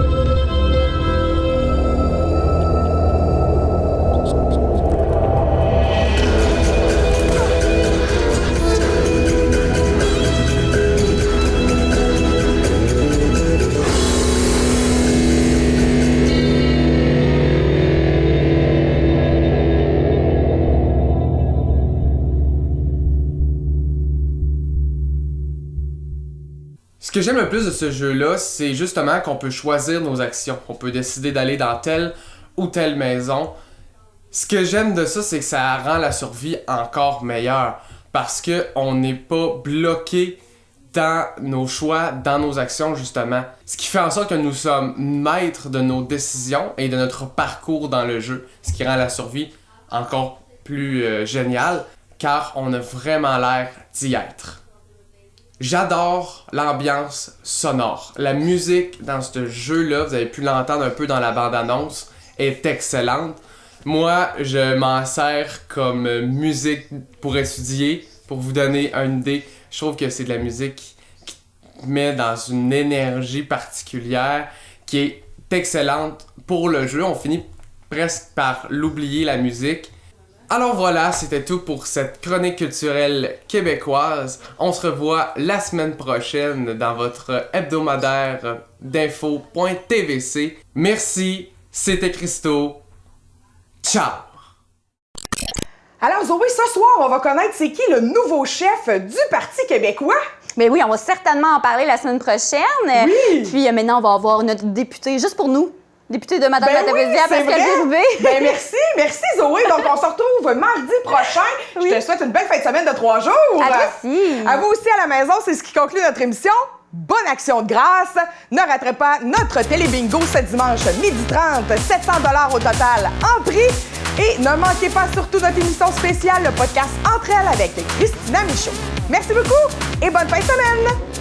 Ce que j'aime le plus de ce jeu-là, c'est justement qu'on peut choisir nos actions. On peut décider d'aller dans telle ou telle maison. Ce que j'aime de ça, c'est que ça rend la survie encore meilleure. Parce qu'on n'est pas bloqué dans nos choix, dans nos actions, justement. Ce qui fait en sorte que nous sommes maîtres de nos décisions et de notre parcours dans le jeu. Ce qui rend la survie encore plus géniale, car on a vraiment l'air d'y être. J'adore l'ambiance sonore. La musique dans ce jeu-là, vous avez pu l'entendre un peu dans la bande-annonce, est excellente. Moi, je m'en sers comme musique pour étudier, pour vous donner une idée. Je trouve que c'est de la musique qui met dans une énergie particulière, qui est excellente pour le jeu. On finit presque par l'oublier, la musique. Alors voilà, c'était tout pour cette chronique culturelle québécoise. On se revoit la semaine prochaine dans votre hebdomadaire d'info.tvc. Merci, c'était Christo. Ciao! Alors Zoé, ce soir, on va connaître c'est qui le nouveau chef du Parti québécois. Mais oui, on va certainement en parler la semaine prochaine. Oui. Puis maintenant, on va avoir notre députée juste pour nous. Députée de Madame Matapédia, Pascal Bérubé. Ben merci Zoé. Donc, on se retrouve mardi prochain. Oui. Je te souhaite une belle fin de semaine de 3 jours. À toi aussi. À vous aussi à la maison, c'est ce qui conclut notre émission. Bonne action de grâce. Ne ratez pas notre télé-bingo ce dimanche 12h30. 700 $ au total en prix. Et ne manquez pas surtout notre émission spéciale, le podcast Entre elles avec Christina Michaud. Merci beaucoup et bonne fin de semaine.